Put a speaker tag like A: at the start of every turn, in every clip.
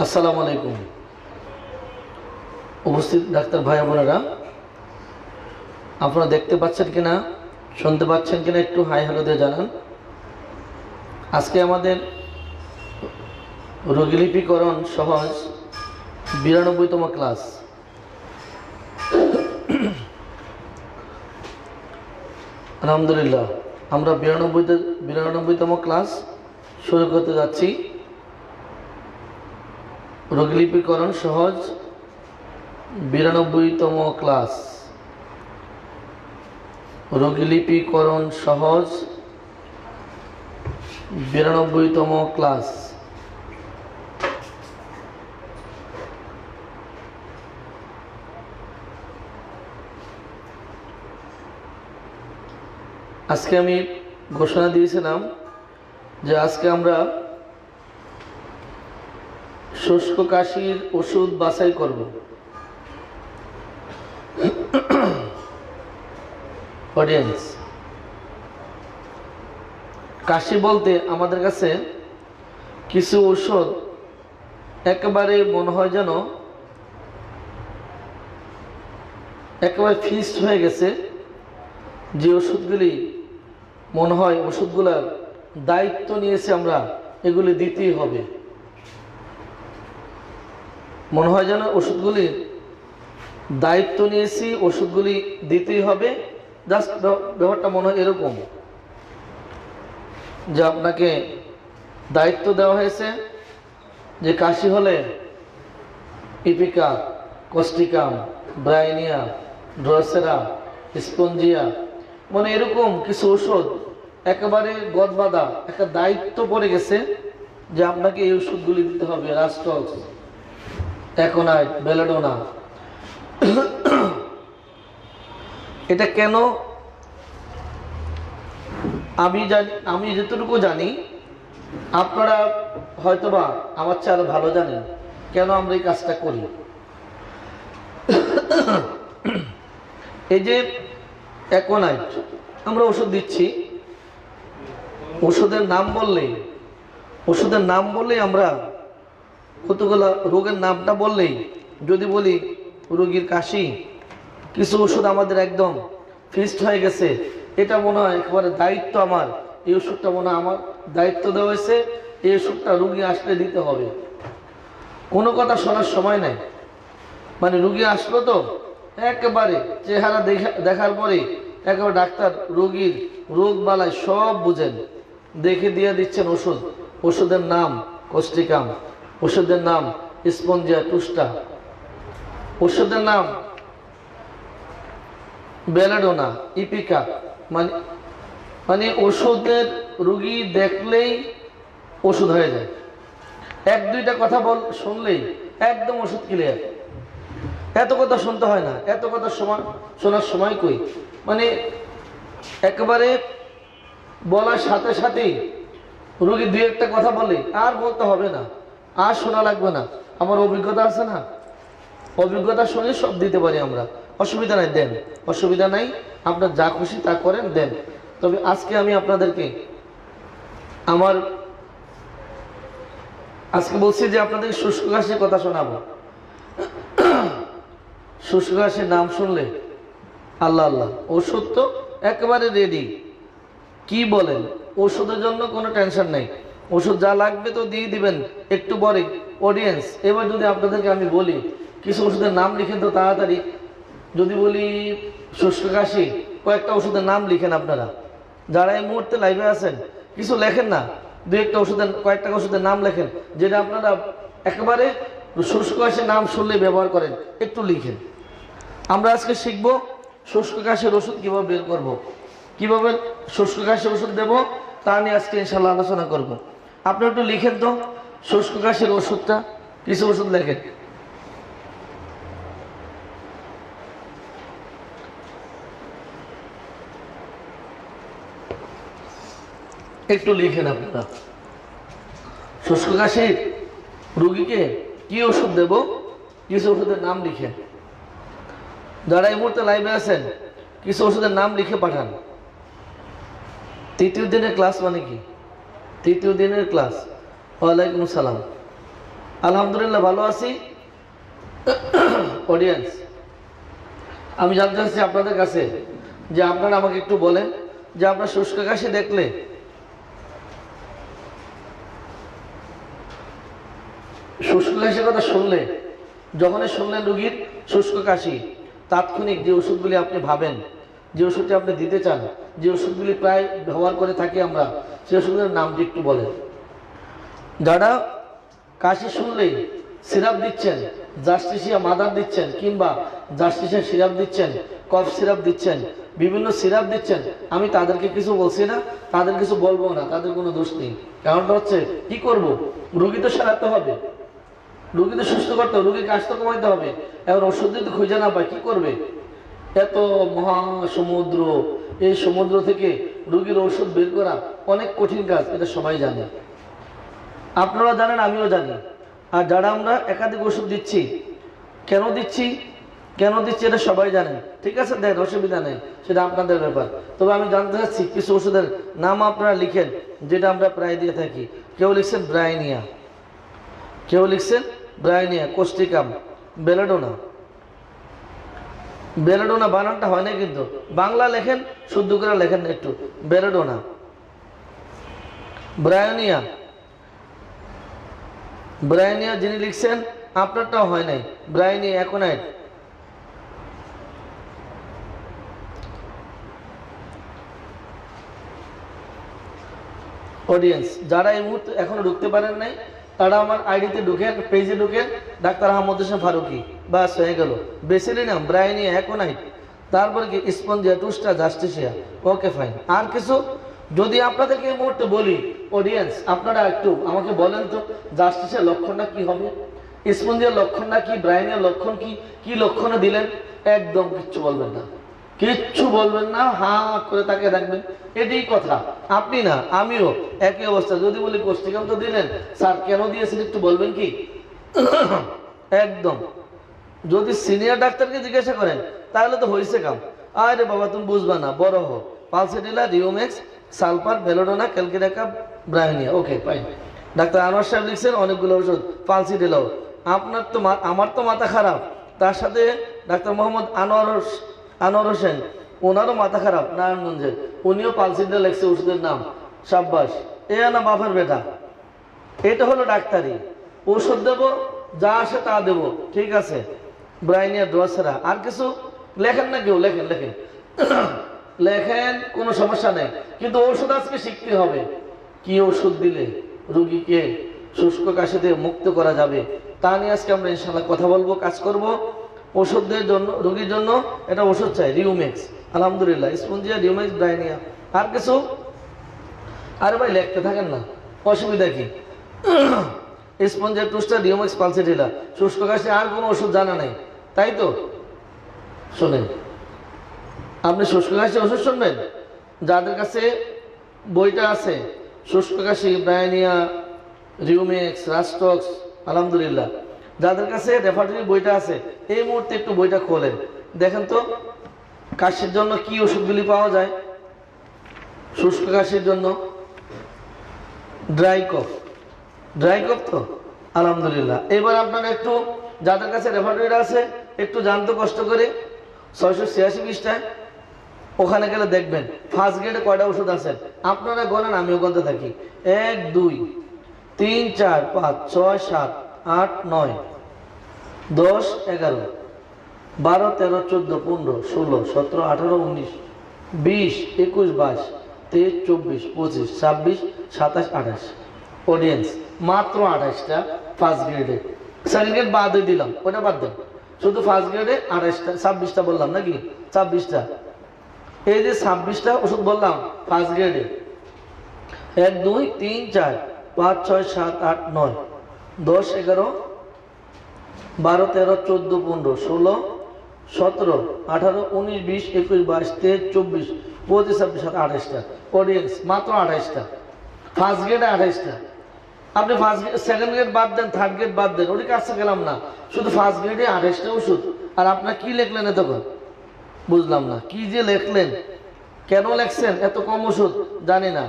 A: আসসালামু আলাইকুম। উপস্থিত ডাক্তার ভাই বোনেরা, আপনারা দেখতে পাচ্ছেন কিনা, শুনতে পাচ্ছেন কিনা একটু হাই হ্যালো দিয়ে জানান। আজকে আমাদের রোগীলিপিকরণ সহজ 92তম ক্লাস। আলহামদুলিল্লাহ, আমরা 92তম ক্লাস শুরু করতে যাচ্ছি। রোগীলিপিকরণ সহজ 92তম ক্লাস। রোগীলিপিকরণ সহজ 92তম ক্লাস। আজকে আমি ঘোষণা দিয়েছিলাম যে আজকে আমরা শুষ্ক কাশির ওষুধ বাছাই করব। অডিয়েন্স, কাশি বলতে আমাদের কাছে কিছু ওষুধ একেবারে মনে হয় যেন একেবারে ফিক্সড হয়ে গেছে, যে ওষুধগুলি মনে হয় ওষুধগুলোর দায়িত্ব নিয়েছে আমরা, এগুলি দিতেই হবে। মনে হয় যেন ওষুধগুলির দায়িত্ব নিয়েছি, ওষুধগুলি দিতেই হবে। জাস্ট ব্যাপারটা মনে হয় এরকম যে আপনাকে দায়িত্ব দেওয়া হয়েছে যে কাশি হলে ইপিকা, কস্টিকাম, ব্রাইনিয়া, ড্রসেরা, স্পঞ্জিয়া, মানে এরকম কিছু ওষুধ একেবারে গদবাদা একটা দায়িত্ব পড়ে গেছে যে আপনাকে এই ওষুধগুলি দিতে হবে। রাস্টক্স, অ্যাকোনাইট, বেলাডোনা। এটা কেন? আমি যতটুকু জানি, আপনারা হয়তোবা আমার চেয়ে আরো ভালো জানেন কেন আমরা এই কাজটা করি। এই যে অ্যাকোনাইট আমরা ওষুধ দিচ্ছি, ওষুধের নাম বললেই আমরা কতগুলো রোগের নামটা বললেই, যদি বলি রোগীর কাশি, কিছু ওষুধ আমাদের একদম ফিক্সড হয়ে গেছে, এটা মনে হয় একেবারে দায়িত্ব আমার, এই ওষুধটা মনে হয় আমার দায়িত্ব দেওয়া হয়েছে, এই ওষুধটা রুগী আসলে দিতে হবে। কোনো কথা শোনার সময় নাই, মানে রুগী আসলো তো একেবারে চেহারা দেখার পরে একেবারে ডাক্তার রোগীর রোগ বালাই সব বুঝেন, দেখে দিয়ে দিচ্ছেন ওষুধ। ওষুধের নাম কস্টিকাম, ওষুধের নাম স্পঞ্জিয়া টুস্টা, ওষুধের নাম বেলাডোনা, ইপিকা। মানে ওষুধের রুগী দেখলেই ওষুধ হয়ে যায়। এক দুইটা কথা শুনলেই একদম ওষুধ ক্লিয়ার। এত কথা শুনতে হয় না, এত কথা শোনার সময় কই, মানে একেবারে বলার সাথে সাথেই রুগী দুই একটা কথা বলে আর বলতে হবে না, আর শোনা লাগবে না। আমার অভিজ্ঞতা আছে না, অভিজ্ঞতা শুনে সব দিতে পারি আমরা। অসুবিধা নাই, দেন, অসুবিধা নাই, আপনার যা খুশি তা করেন, দেন। তবে আজকে আমি আপনাদেরকে আজকে বলছি যে আপনাদের শুষ্ক কাশির কথা শোনাবো। শুষ্ক কাশির নাম শুনলে আল্লাহ আল্লাহ, ওষুধ তো একেবারে রেডি। কি বলেন, ওষুধের জন্য কোনো টেনশন নেই, ওষুধ যা লাগবে তো দিয়ে দিবেন একটু পরে। অডিয়েন্স, এবার যদি আপনাদেরকে আমি বলি কিছু ওষুধের নাম লিখেন তো তাড়াতাড়ি। যদি বলি শুষ্ক কাশি, কয়েকটা ওষুধের নাম লিখেন আপনারা, যারা এই মুহূর্তে লাইভে আছেন। কিছু লেখেন না, কয়েকটা ওষুধের নাম লেখেন, যেটা আপনারা একেবারে শুষ্ক কাশির নাম শুনলে ব্যবহার করেন, একটু লিখেন। আমরা আজকে শিখব শুষ্ক কাশির ওষুধ কিভাবে বের করব, কিভাবে শুষ্ক কাশির ওষুধ দেব, তা নিয়ে আজকে ইনশাল্লাহ আলোচনা করব। আপনি একটু লিখেন তো শুষ্ক কাশির ওষুধটা, কিছু ওষুধ লেখেন। একটু লিখেন আপনারা শুষ্ক কাশির রোগীকে কি ওষুধ দেব, কিছু ওষুধের নাম লিখেন। যারা এই মুহূর্তে লাইভে আছেন কিছু ওষুধের নাম লিখে পাঠান। তৃতীয় দিনের ক্লাস মানে কি? তৃতীয় দিনের ক্লাস ওয়ালাইকুম সালাম। আলহামদুলিল্লাহ ভালো আছি। অডিয়েন্স, আমি জানতে চাচ্ছি আপনাদের কাছে যে আপনারা আমাকে একটু বলেন যে আপনার শুষ্ক কাশি দেখলে শুষ্ক কাশির কথা শুনলে, যখনই শুনলেন রুগীর শুষ্ক কাশি, তাৎক্ষণিক যে ওষুধগুলি আপনি ভাবেন, যে ওষুধটি আপনি দিতে চান, যে ওষুধগুলি প্রায় ব্যবহার করে থাকি আমরা, সেই ওষুধের নামটি একটু বলেন। যারা কাশি শুনলেই সিরাপ দিচ্ছেন, জাস্টিসিয়া মাদার দিচ্ছেন, কিংবা জাস্টিসিয়া সিরাপ দিচ্ছেন, কফ সিরাপ দিচ্ছেন, বিভিন্ন সিরাপ দিচ্ছেন, আমি তাদেরকে কিছু বলছি না, তাদের কিছু বলবো না, তাদের কোনো দোষ নেই। কারণটা হচ্ছে কি করব, রুগী তো সারাতে হবে, রুগী তো সুস্থ করতে হবে, রুগীর কাশ তো কমাইতে হবে। এবার ওষুধ যদি খুঁজে না পায় কি করবে? এত মহা সমুদ্র, এই সমুদ্র থেকে রুগীর ওষুধ বের করা অনেক কঠিন কাজ, এটা সবাই জানে, আপনারা জানেন, আমিও জানি। আর যারা আমরা একাধিক ওষুধ দিচ্ছি, কেন দিচ্ছি এটা সবাই জানেন, ঠিক আছে, দেন, অসুবিধা নেই, সেটা আপনাদের ব্যাপার। তবে আমি জানতে চাচ্ছি কিছু ওষুধের নাম আপনারা লিখেন, যেটা আমরা প্রায় দিয়ে থাকি। কেউ লিখছেন ব্রাইনিয়া, কেউ লিখছেন ব্রাইনিয়া, কোস্টিকাম, বেলাডোনা। বেলাডোনা বানানটা হয় না কিন্তু, বাংলা লেখেন, শুদ্ধ করে লেখেন একটু, বেলাডোনা, ব্রায়োনিয়া। ব্রায়োনিয়া যিনি লিখছেন আপনারটাও হয় নাই, ব্রায়োনিয়া অ্যাকোনাইট। অডিয়েন্স, যারা এই মুহূর্তে এখনো ঢুকতে পারেন নাই, তারা আমার আইডিতে ঢুকেন, পেজে ঢুকেন, ডাক্তার আহমদ হোসেন ফারুকি, বাস হয়ে গেল। বেসিলি নাম ব্রায়োনিয়া অ্যাকোনাইট, তারপরে কি স্পঞ্জিয়া, টুস্টা, জাস্টিসিয়া, ওকে ফাইন। আর কিছু যদি আপনাদেরকে এই মুহূর্তে বলি, অডিয়েন্স আপনারা একটু আমাকে বলেন তো, জাস্টিসের লক্ষণটা কি হবে, স্পঞ্জিয়ার লক্ষণটা কি, ব্রায়োনিয়ার লক্ষণ কি, কি লক্ষণে দিলেন? একদম কিচ্ছু বলবেন না, কিচ্ছু বলবেন না, হা করে তাকে রাখবেন, এটাই কথা। আপনি না, আমিও একই অবস্থা। যদি বলি কোষ্ঠিকাম তো দিলেন, স্যার কেন দিয়েছেন একটু বলবেন কি? একদম। যদি সিনিয়র ডাক্তারকে জিজ্ঞাসা করেন তাহলে তো হয়েছে কাম। আরে বাবা তুমি বুঝবা না, বড় হো, পালসেটিলা, রিওমেক্স, সালফার, বেলোডোনা, ক্যালকিডাকা, bryonia, okay fine. Doctor Anwar সাহেব লিখছেন অনেকগুলো ওষুধ, পালসিটিলাও। আপনার তো আমার তো মাথা খারাপ, তার সাথে ডাক্তার মোহাম্মদ আনোয়ার হোসেন, ওনারও মাথা খারাপ, নারায়ণগঞ্জের, উনিও পালসিটিলা লিখছে ওষুধের নাম। সাব্বাস, এ না বাপের বেটা, এটা হলো ডাক্তারি। ওষুধ দেবো, যা আসে তা দেবো, ঠিক আছে। ব্রায়োনিয়া ড্রসেরা, আর কিছু লেখেন না কেউ? লেখেন, লেখেন, লেখেন, কোনো সমস্যা নেই, কিন্তু ওষুধ আজকে শিখতে হবে। কি ওষুধ দিলে রুগীকে শুষ্ক কাশি থেকে মুক্ত করা যাবে, তা নিয়ে আজকে আমরা ইনশাআল্লাহ কথা বলবো, কাজ করব। ওষুধের জন্য, রুগীর জন্য এটা ওষুধ চাই, রিউমেক্স, আলহামদুলিল্লাহ, স্পঞ্জিয়া, রিউমেক্স, ব্রায়োনিয়া। আর কিছু? আরে ভাই লিখতে থাকেন না, অসুবিধা কি? স্পঞ্জিয়া, টুস্টা, রিউমেক্স, পালসেটিলা, শুষ্ক কাশি, আর কোনো ওষুধ জানা নেই, তাই তো? শোনেন, আপনি শুষ্ক কাশি ওষুধ শুনবেন, যাদের কাছে বইটা আছে, শুষ্ক কাশি, ব্রায়োনিয়া, রিউমেক্স, রাস্টক্স, আলহামদুলিল্লাহ, যাদের কাছে রেফারেটরি বইটা আছে, এই মুহূর্তে একটু বইটা খোলেন, দেখেন তো কাশির জন্য কি ওষুধগুলি পাওয়া যায়। শুষ্ক কাশির জন্য ড্রাই কফ, ড্রাই কফ তো আলহামদুলিল্লাহ। এবার আপনারা একটু, যাদের কাছে রেফারেটরিটা আছে, একটু জানতে কষ্ট করে 686 পৃষ্ঠায় ওখানে গেলে দেখবেন ফার্স্ট গ্রেডে কয়টা ওষুধ আছে। আপনারা গণেন, আমিও গণতে থাকি, 1 2 3 4 5 6 7 8 9 10 11 12 13 14 15 16 17 18 19 20 21 22 23 24 25 26 27 28। অডিয়েন্স, মাত্র 28টা ফার্স্ট গ্রেডে, সেকেন্ড গ্রেড বাদ দিয়ে দিলাম, ওটা বাদ দেন, শুধু ফার্স্ট গ্রেডে 28টা, 26টা বললাম নাকি? 26টা, এই যে 26টা ওষুধ বললাম ফার্স্ট গ্রেডে, 1 2 3 4 5 6 7 8 9 10 11 12 13 14 15 16 17 18 19 20 21 22 23 24 25 26 27 28টা। অডিয়েন্স, মাত্র 28টা ফার্স্ট গ্রেডে, 28টা। আপনি ফার্স্ট গ্রেড, সেকেন্ড গ্রেড বাদ দেন, থার্ড গ্রেড বাদ দেন, ওটি কাছে গেলাম না, শুধু ফার্স্ট গ্রেডে 28টা ওষুধ। আর আপনার কি লিখলেন এতক্ষণ? বুঝলাম না কি যে লিখলেন, কেন লেখছেন এত কম ওষুধ, জানি না।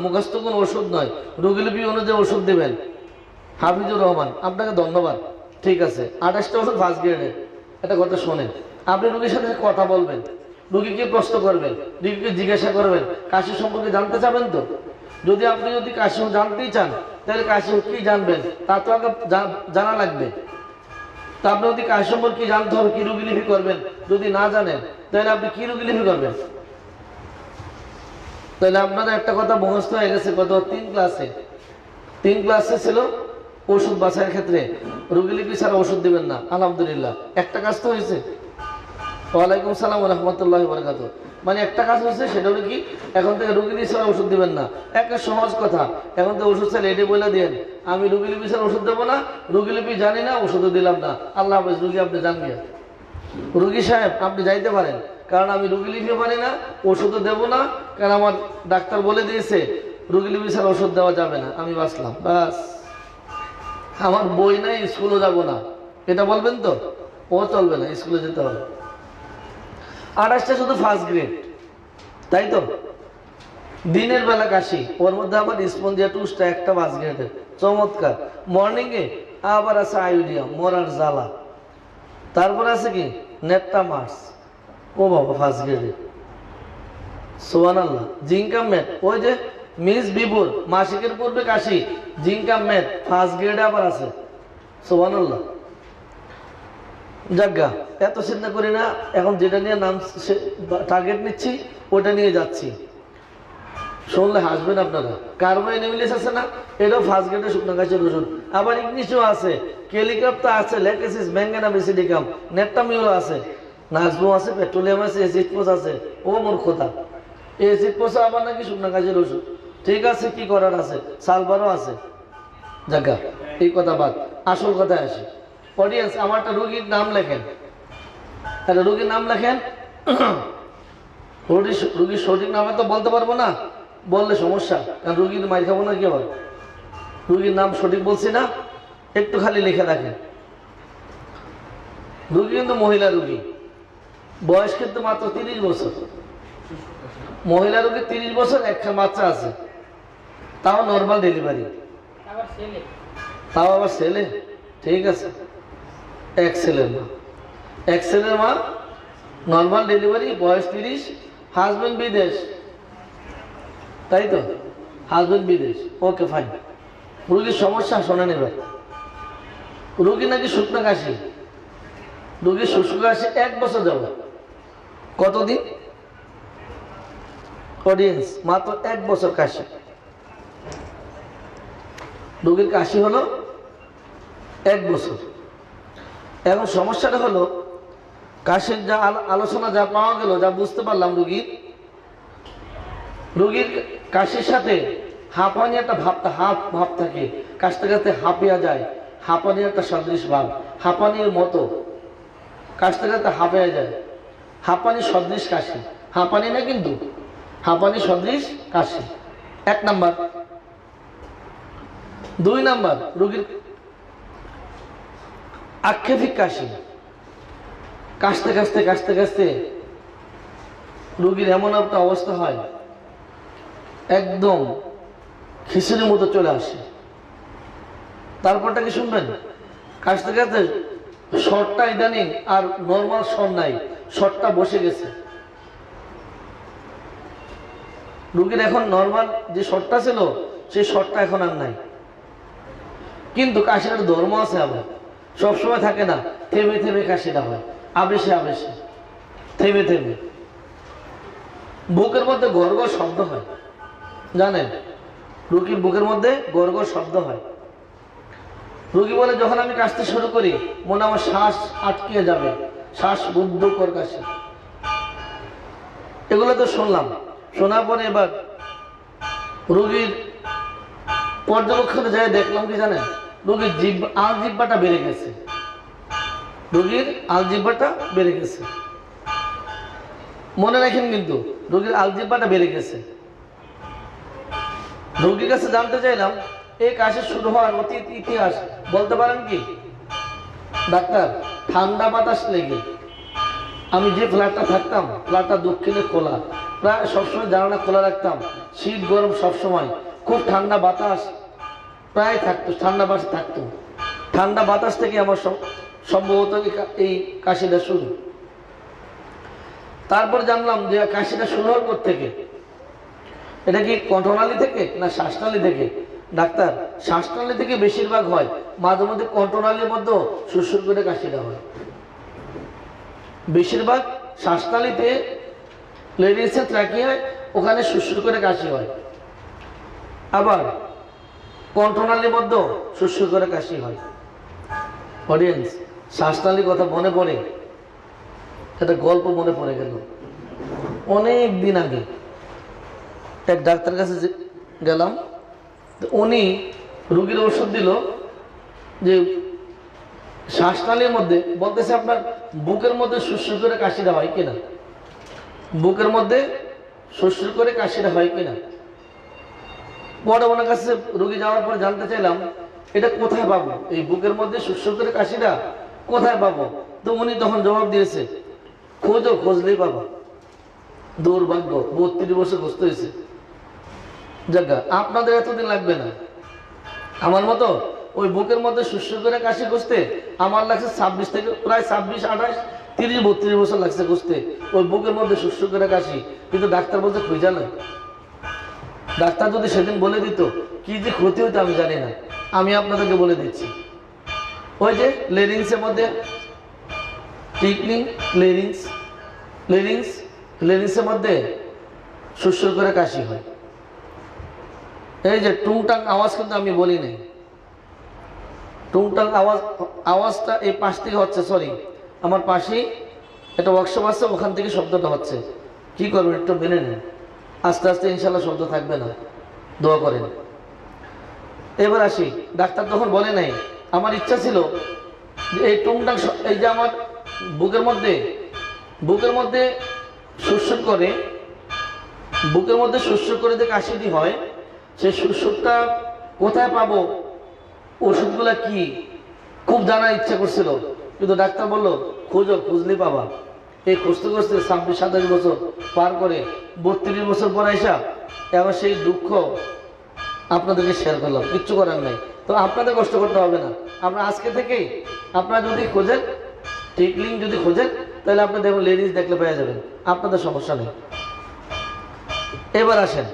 A: মুখস্থ কোনো ওষুধ নয়, রোগীলিপি অনুযায়ী ওষুধ দেবেন। হাফিজুর রহমান, আপনাকে ধন্যবাদ। ঠিক আছে, 28টা ওষুধ ফার্স্ট গ্রেডের। একটা কথা শোনেন, আপনি রোগীর সাথে কথা বলবেন, রোগীকে প্রশ্ন করবেন, রোগীকে জিজ্ঞাসা করবেন কাশি সম্পর্কে জানতে চাবেন তো। যদি আপনি কাশি জানতেই চান, তাহলে কাশি কি জানবেন তা তো আগে জানা লাগবে। তা আপনি যদি কাশি সম্পর্কে জানতে হবে, কি রোগীলিপি করবেন, যদি না জানেন তাহলে আপনি কি রোগীলিপি করবেন? তাহলে আপনাদের একটা কথা মুখস্থ হয়ে গেছে, গত 3 ক্লাসে ছিল ওষুধ বাছাইয়ের ক্ষেত্রে রোগীলিপি ছাড়া ওষুধ দিবেন না। আলহামদুলিল্লাহ, একটা কাজ তো হয়েছে। ওয়ালাইকুম সালাম ওয়া রাহমাতুল্লাহি ওয়া বারাকাতুহু। মানে একটা কাজ হয়েছে, সেটা হলো কি, এখন থেকে রোগীলিপি ছাড়া ওষুধ দিবেন না। একটা সহজ কথা, এখন তো ওষুধ ছাড়া এটি বলে দেন, আমি রোগীলিপি ছাড়া ওষুধ দেবো না, রোগীলিপি জানি না, ওষুধও দিলাম না, আল্লাহ হাফেজ, রোগী আপনি জান গিয়া। রোগী সাহেব আপনি যাইতে পারেন, কারণ আমি রোগীলিপি পারি না, ওষুধও দেবো না, কারণ আমার ডাক্তার বলে দিয়েছে রোগীলিপি ছাড়া ওষুধ দেওয়া যাবে না। আমি বাঁচলাম, বাস। আমার বই নাই, স্কুলে যাব না, এটা বলবেন তো? ও চলবে না, স্কুলে যেতে হবে। 28টা শুধু ফার্স্ট গ্রেড, তাই তো? দিনের বেলা কাশি, ওর মধ্যে আমার স্পঞ্জিয়া টুসটা একটা ফার্স্ট গ্রেডের, চমৎকার। মর্নিং এ আবার আছে আয়োডিয়া, মরার জ্বালা। তারপর আছে কি নেটটা মার্স, ও বাবা ফার্স্ট গ্রেডে, সুবহানাল্লাহ। জিঙ্কা ম্যাট, ওই যে মিস বিপুর মাসিকের পূর্বে কাশি, জিঙ্কা ম্যাট ফার্স্ট গ্রেডে আবার আছে, সুবহানাল্লাহ। যাজ্ঞা, এত চিন্তা করি না, এখন যেটা নিয়ে নাম টার্গেট নিচ্ছি ওটা নিয়ে যাচ্ছি। শুনলে হাসবেন আপনারা। কার্বোনিমিলিস আছে না, এটাও ফার্স্ট গ্রেডের শুকনো কাশির ওষুধ। আবার ইংলিশও আছে, কেলিকাপ্তা আছে, ল্যাকেসিস, ম্যাঙ্গানা বেসিডিকাম, নেপটামিউল আছে, নাজবো আছে, পেট্রোলিয়াম আছে, এসিডপোস আছে। ও মূর্খতা, এসিডপোস আবার নাকি শুকনো কাশির ওষুধ। ঠিক আছে, কি করার আছে, সালবারও আছে। যাজ্ঞা, এই কথা বাদ, আসল কথায় আসি। অডিয়েন্স, আমার একটা রোগীর নাম লেখেন, একটা রোগীর নাম লেখেন। রোগীর সঠিক নামে তো বলতে পারবো না, বললে সমস্যা, কারণ রোগীর মার খাবো না কি আবার। রোগীর নাম সঠিক বলছি না, একটু খালি লিখে রাখেন। রোগী কিন্তু মহিলা রোগী, বয়স কিন্তু মাত্র 30 বছর। মহিলা রোগী 30 বছর, একটা বাচ্চা আছে, তাও নর্মাল ডেলিভারি, তাও আবার ছেলে। ঠিক আছে, এক ছেলের মা, নর্মাল ডেলিভারি, বয়স 30, হাজবেন্ড বিদেশ, তাই তো? হাজবেন্ড বিদেশ, ওকে ফাইন। রোগীর সমস্যা শোনেন এবার। রোগী নাকি শুকনো কাশি, রোগীর শুষ্ক কাশি 1 বছর যাবে। কতদিন? অডিয়েন্স, মাত্র 1 বছর কাশি। রোগীর কাশি হলো 1 বছর। এখন সমস্যাটা হলো, কাশির যা আলোচনা যা পাওয়া গেল, যা বুঝতে পারলাম, রোগীর কাশির সাথে হাঁপানি একটা ভাব থাকে, কাশতে কাশতে হাঁপিয়া যায়, হাঁপানি একটা সদৃশ ভাব, হাঁপানির মতো কাশতে কাশতে হাঁপিয়া যায়, হাঁপানি সদৃশ কাশি, হাঁপানি না কিন্তু, হাঁপানি সদৃশ কাশি, 1 নাম্বার। 2 নাম্বার, রোগীর আক্ষেপিক কাশি, কাশতে কাশতে রোগীর এমন একটা অবস্থা হয়, একদম খিচুড়ির মতো চলে আসে। তারপরটা কি শুনবেন? কাশতে কাশতে শর্টটা ইদানিং আর নর্মাল শর্ট নাই, শর্টটা বসে গেছে। রোগীর এখন নর্মাল যে শর্টটা ছিল, সেই শর্টটা এখন আর নাই। কিন্তু কাশির একটা ধর্ম আছে, আবার সবসময় থাকে না, থেমে থেমে কাশিটা হয়, আবেশে থেমে থেমে। বুকের মধ্যে গড়গড় শব্দ হয়, জানেন? রোগীর বুকের মধ্যে গড়গড় শব্দ হয়। রোগী বলে, যখন আমি কাশতে শুরু করি মনে আমার শ্বাস আটকে যাবে, শ্বাস রুদ্ধকর কাশি। এগুলো তো শুনলাম, শোনার পরে এবার রোগীর পর্যবেক্ষণে যাই দেখলাম কি জানেন, রোগীর আলজিহ্বাটা বেড়ে গেছে, রোগীর আলজিহ্বাটা বেড়ে গেছে। মনে রাখেন কিন্তু, রোগীর আলজিহ্বাটা বেড়ে গেছে। রোগীর কাছে জানতে চাইলাম, এই কাশি শুরু হওয়ার অতীত ইতিহাস বলতে পারেন কি? ডাক্তার, ঠান্ডা বাতাস লেগে, আমি যে ফ্ল্যাটটা থাকতাম, ফ্ল্যাটটা দক্ষিণে খোলা, প্রায় সবসময় জানালা খোলা রাখতাম, শীত গরম সবসময়, খুব ঠান্ডা বাতাস প্রায় থাকতো, ঠান্ডা বাতাস থাকতো। ঠান্ডা বাতাস থেকে আমার সম্ভবত এই কাশিটা শুরু। তারপর জানলাম যে কাশিটা শুরু হওয়ার পর থেকে এটা কি কণ্ঠনালী থেকে না শ্বাসনালী থেকে? ডাক্তার, শ্বাসনালী থেকে বেশিরভাগ হয়, মাঝে মধ্যে কণ্ঠনালীর মধ্যেও সুরসুর করে কাশিটা হয়। বেশিরভাগ শ্বাসনালীতে লেডিসের ট্র্যাকিয়ায় ওখানে সুরসুর করে কাশি হয়, আবার কণ্ঠনালীর মধ্যেও সুরসুর করে কাশি হয়। অডিয়েন্স, শ্বাসনালীর কথা মনে পড়ে, একটা গল্প মনে পড়ে গেল। অনেক দিন আগে এক ডাক্তার কাছে গেলাম, উনি রুগীর ওষুধ দিল যে শ্বাসনালীর মধ্যে, বলতেছে আপনার বুকের মধ্যে সুরসুর করে কাশিটা হয় কিনা, বুকের মধ্যে সুরসুর করে কাশিটা হয় কিনা। পরে ওনার কাছে রুগী যাওয়ার পর জানতে চাইলাম এটা কোথায় পাবো, এই বুকের মধ্যে সুরসুর করে কাশিটা কোথায় পাবো? তো উনি তখন জবাব দিয়েছে, খোঁজো, খুঁজলেই পাবো। দুর্ভাগ্য, 32 বছর খুঁজতে হয়েছে। জায়গা আপনাদের এতদিন লাগবে না, আমার মতো ওই বুকের মধ্যে সুরসুর করে কাশি খুঁজতে আমার লাগছে 26 থেকে প্রায় 26, 28, 30, 32 বছর লাগছে খুঁজতে ওই বুকের মধ্যে সুরসুর করে কাশি। কিন্তু ডাক্তার বলতে খুঁজা না। ডাক্তার যদি সেদিন বলে দিত কি যে ক্ষতি হতো আমি জানি না, আমি আপনাদেরকে বলে দিচ্ছি। ওই যে লেরিংসের মধ্যে টিকলিং, লেরিংসের মধ্যে সুরসুর করে কাশি হয়। এই যে টুংটাং আওয়াজ কিন্তু আমি বলি নাই, টুংটাং আওয়াজটা এই পাশ থেকে হচ্ছে, সরি আমার পাশেই একটা ওয়ার্কশপ আছে, ওখান থেকে শব্দটা হচ্ছে। কি করবেন একটু মেনে নেন, আস্তে আস্তে ইনশাল্লাহ শব্দ থাকবে না, দোয়া করেন। এবার আসি, ডাক্তার তখন বলে নাই, আমার ইচ্ছা ছিল যে এই টুংটাং, এই যে আমার বুকের মধ্যে সুরসুর করে, বুকের মধ্যে সুরসুর করে যে কাশিটি হয়, সেই সুরসুরটা কোথায় পাবো, ওষুধগুলা কি, খুব জানার ইচ্ছা করছিল। কিন্তু ডাক্তার বললো খোঁজো, খুঁজলেই পাবা। এই খুঁজতে খুঁজতে 26, 27 বছর পার করে 32 বছর পর আইসা এবার সেই দুঃখ আপনাদেরকে শেয়ার করলাম। কিচ্ছু করার নাই, তো আপনাদের কষ্ট করতে হবে না। আমরা আজকে থেকেই আপনারা যদি খোঁজেন, টিকলিং যদি খোঁজেন, তাহলে আপনি দেখুন লেডিস দেখলে পেয়ে যাবেন, আপনাদের সমস্যা নেই। এবার আসেন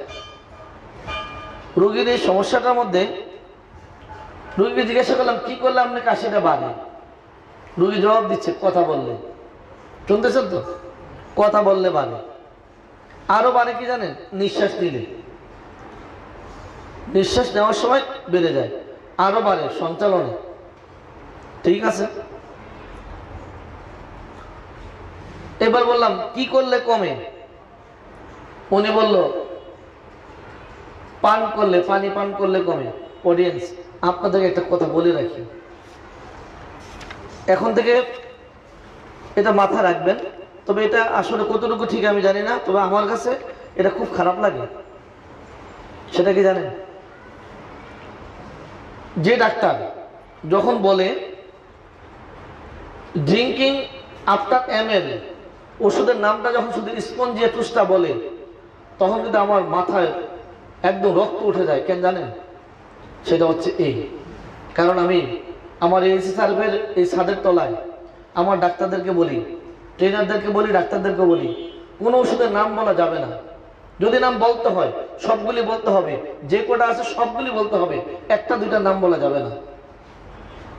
A: রোগীর এই সমস্যাটার মধ্যে। রোগীকে জিজ্ঞাসা করলাম কি করলে আপনি কাশিটা বাড়ে? রোগী জবাব দিচ্ছে কথা বললে। শুনতেছেন তো? কথা বললে বাড়ে। আরো বাড়ে কি জানেন? নিঃশ্বাস নিলে, নিঃশ্বাস নেওয়ার সময় বেড়ে যায়। আরো বাড়ে সঞ্চালনে। ঠিক আছে, এবার বললাম কি করলে কমে? উনি বলল পান করলে, পানি পান করলে কমে। অডিয়েন্স, আপনাদেরকে একটা কথা বলে রাখি, এখন থেকে এটা মাথা রাখবেন। তবে এটা আসলে কতটুকু ঠিক আমি জানি না, তবে আমার কাছে এটা খুব খারাপ লাগে। সেটা কি জানেন? যে ডাক্তার যখন বলে ড্রিঙ্কিং আফটার ml, ওষুধের নামটা যখন শুধু স্পঞ্জিয়াটুসটা বলে, তখন কিন্তু আমার মাথায় একদম রক্ত উঠে যায়। কেন জানেন? সেটা হচ্ছে এই কারণ আমি আমার এএসি সার্ভের এই ছাদের তলায় আমার ডাক্তারদেরকে বলি, ট্রেনারদেরকে বলি, ডাক্তারদেরকে বলি, কোনো ওষুধের নাম বলা যাবে না। যদি নাম বলতে হয় সবগুলি বলতে হবে, যে কটা আছে সবগুলি বলতে হবে, একটা দুইটা নাম বলা যাবে না।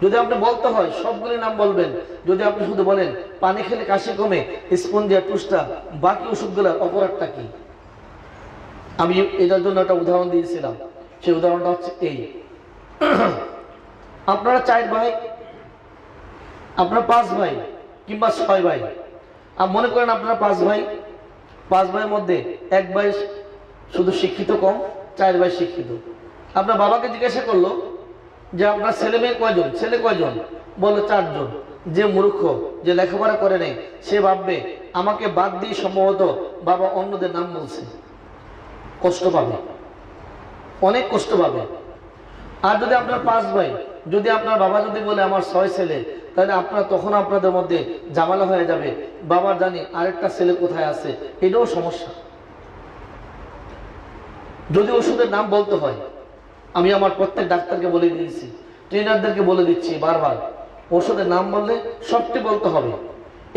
A: যদি আপনি বলতে হয় সবগুলি নাম বলবেন। যদি আপনি শুধু বলেন পানি খেলে কাশি কমে, স্পঞ্জিয়াটুসটা, বাকি ওষুধগুলোর অপরাধটা কি? আমি এটার জন্য একটা উদাহরণ দিয়েছিলাম। সেই উদাহরণটা হচ্ছে এই, আপনারা 4 ভাই, আপনারা 5 ভাই কিংবা 6 ভাই, আর মনে করেন আপনারা 5 ভাই, 5 ভাইয়ের মধ্যে 1 ভাই শুধু শিক্ষিত কম, 4 ভাই শিক্ষিত। আপনার বাবাকে জিজ্ঞাসা করলো যে আপনার ছেলে মেয়ে কয়জন, ছেলে কয়জন? বললো 4 জন। যে মূর্খ, যে লেখাপড়া করে নেই, সে ভাববে আমাকে বাদ দিয়ে সম্ভবত বাবা অন্যদের নাম বলছে, কষ্ট পাবে, অনেক কষ্ট পাবে। আর যদি আপনার 5 ভাই, যদি আপনার বাবা যদি বলে আমার 6 ছেলে, তাহলে আপনার তখন আপনাদের মধ্যে ঝামেলা হয়ে যাবে। বাবা জানি আরেকটা ছেলে কোথায় আছে, এটাও সমস্যা। যদি ওষুধের নাম বলতে হয়, আমি আমার প্রত্যেক ডাক্তারকে বলে দিয়েছি, ট্রেনারদেরকে বলে দিচ্ছি বারবার, ওষুধের নাম বললে সবটি বলতে হবে,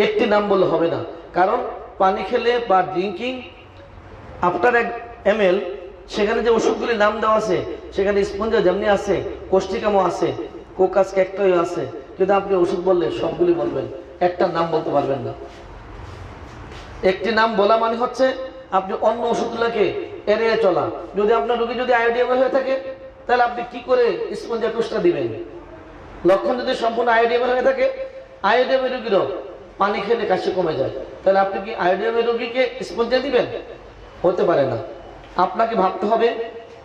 A: একটি নাম বললে হবে না। কারণ পানি খেলে বা ড্রিঙ্কিং আফটার 1 ml সেখানে যে ওষুধগুলির নাম দেওয়া আছে, সেখানে স্পঞ্জা যেমনি আছে, কোষ্টিকামও আছে, কোকাস ক্যাক্টয় আছে, কিন্তু আপনি ওষুধ বললে সবগুলি বলবেন, একটা নাম বলতে পারবেন না। একটি নাম বলা মানে হচ্ছে আপনি অন্য ওষুধগুলোকে এড়িয়ে চলা। যদি আপনার রোগী যদি আয়োডিয়ামের হয়ে থাকে, তাহলে আপনি কি করে স্পঞ্জা টুসটা দিবেন? লক্ষণ যদি সম্পূর্ণ আয়োডিয়ামের হয়ে থাকে, আয়োডিয়ামের রোগীরও পানি খেলে কাশি কমে যায়, তাহলে আপনি কি আয়োডিয়ামের রোগীকে স্পঞ্জা দিবেন? হতে পারে না। আপনাকে ভাবতে হবে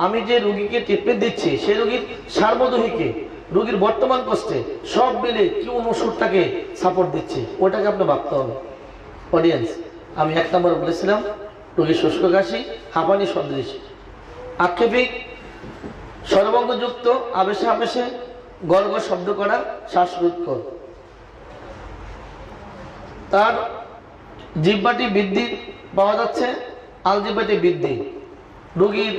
A: আমি যে রোগীকে ট্রিটমেন্ট দিচ্ছি সেই রোগীর সার্বদেহিকে, রোগীর বর্তমান কষ্টে সব মিলে কোন ওষুধটাকে সাপোর্ট দিচ্ছে, ওটাকে আপনি ভাবতে হবে। অডিয়েন্স, আমি 1 নম্বর বলেছিলাম রোগীর শুষ্ক কাশি, হাঁপানি সদৃশ, আক্ষেপিক, স্বরভঙ্গযুক্ত, আবেশে আবেশে, গর্গ শব্দ করা, শ্বাসরোধকর। তার জিহ্বাটি বৃদ্ধি পাওয়া যাচ্ছে, আলজিহ্বাটি বৃদ্ধি। রোগীর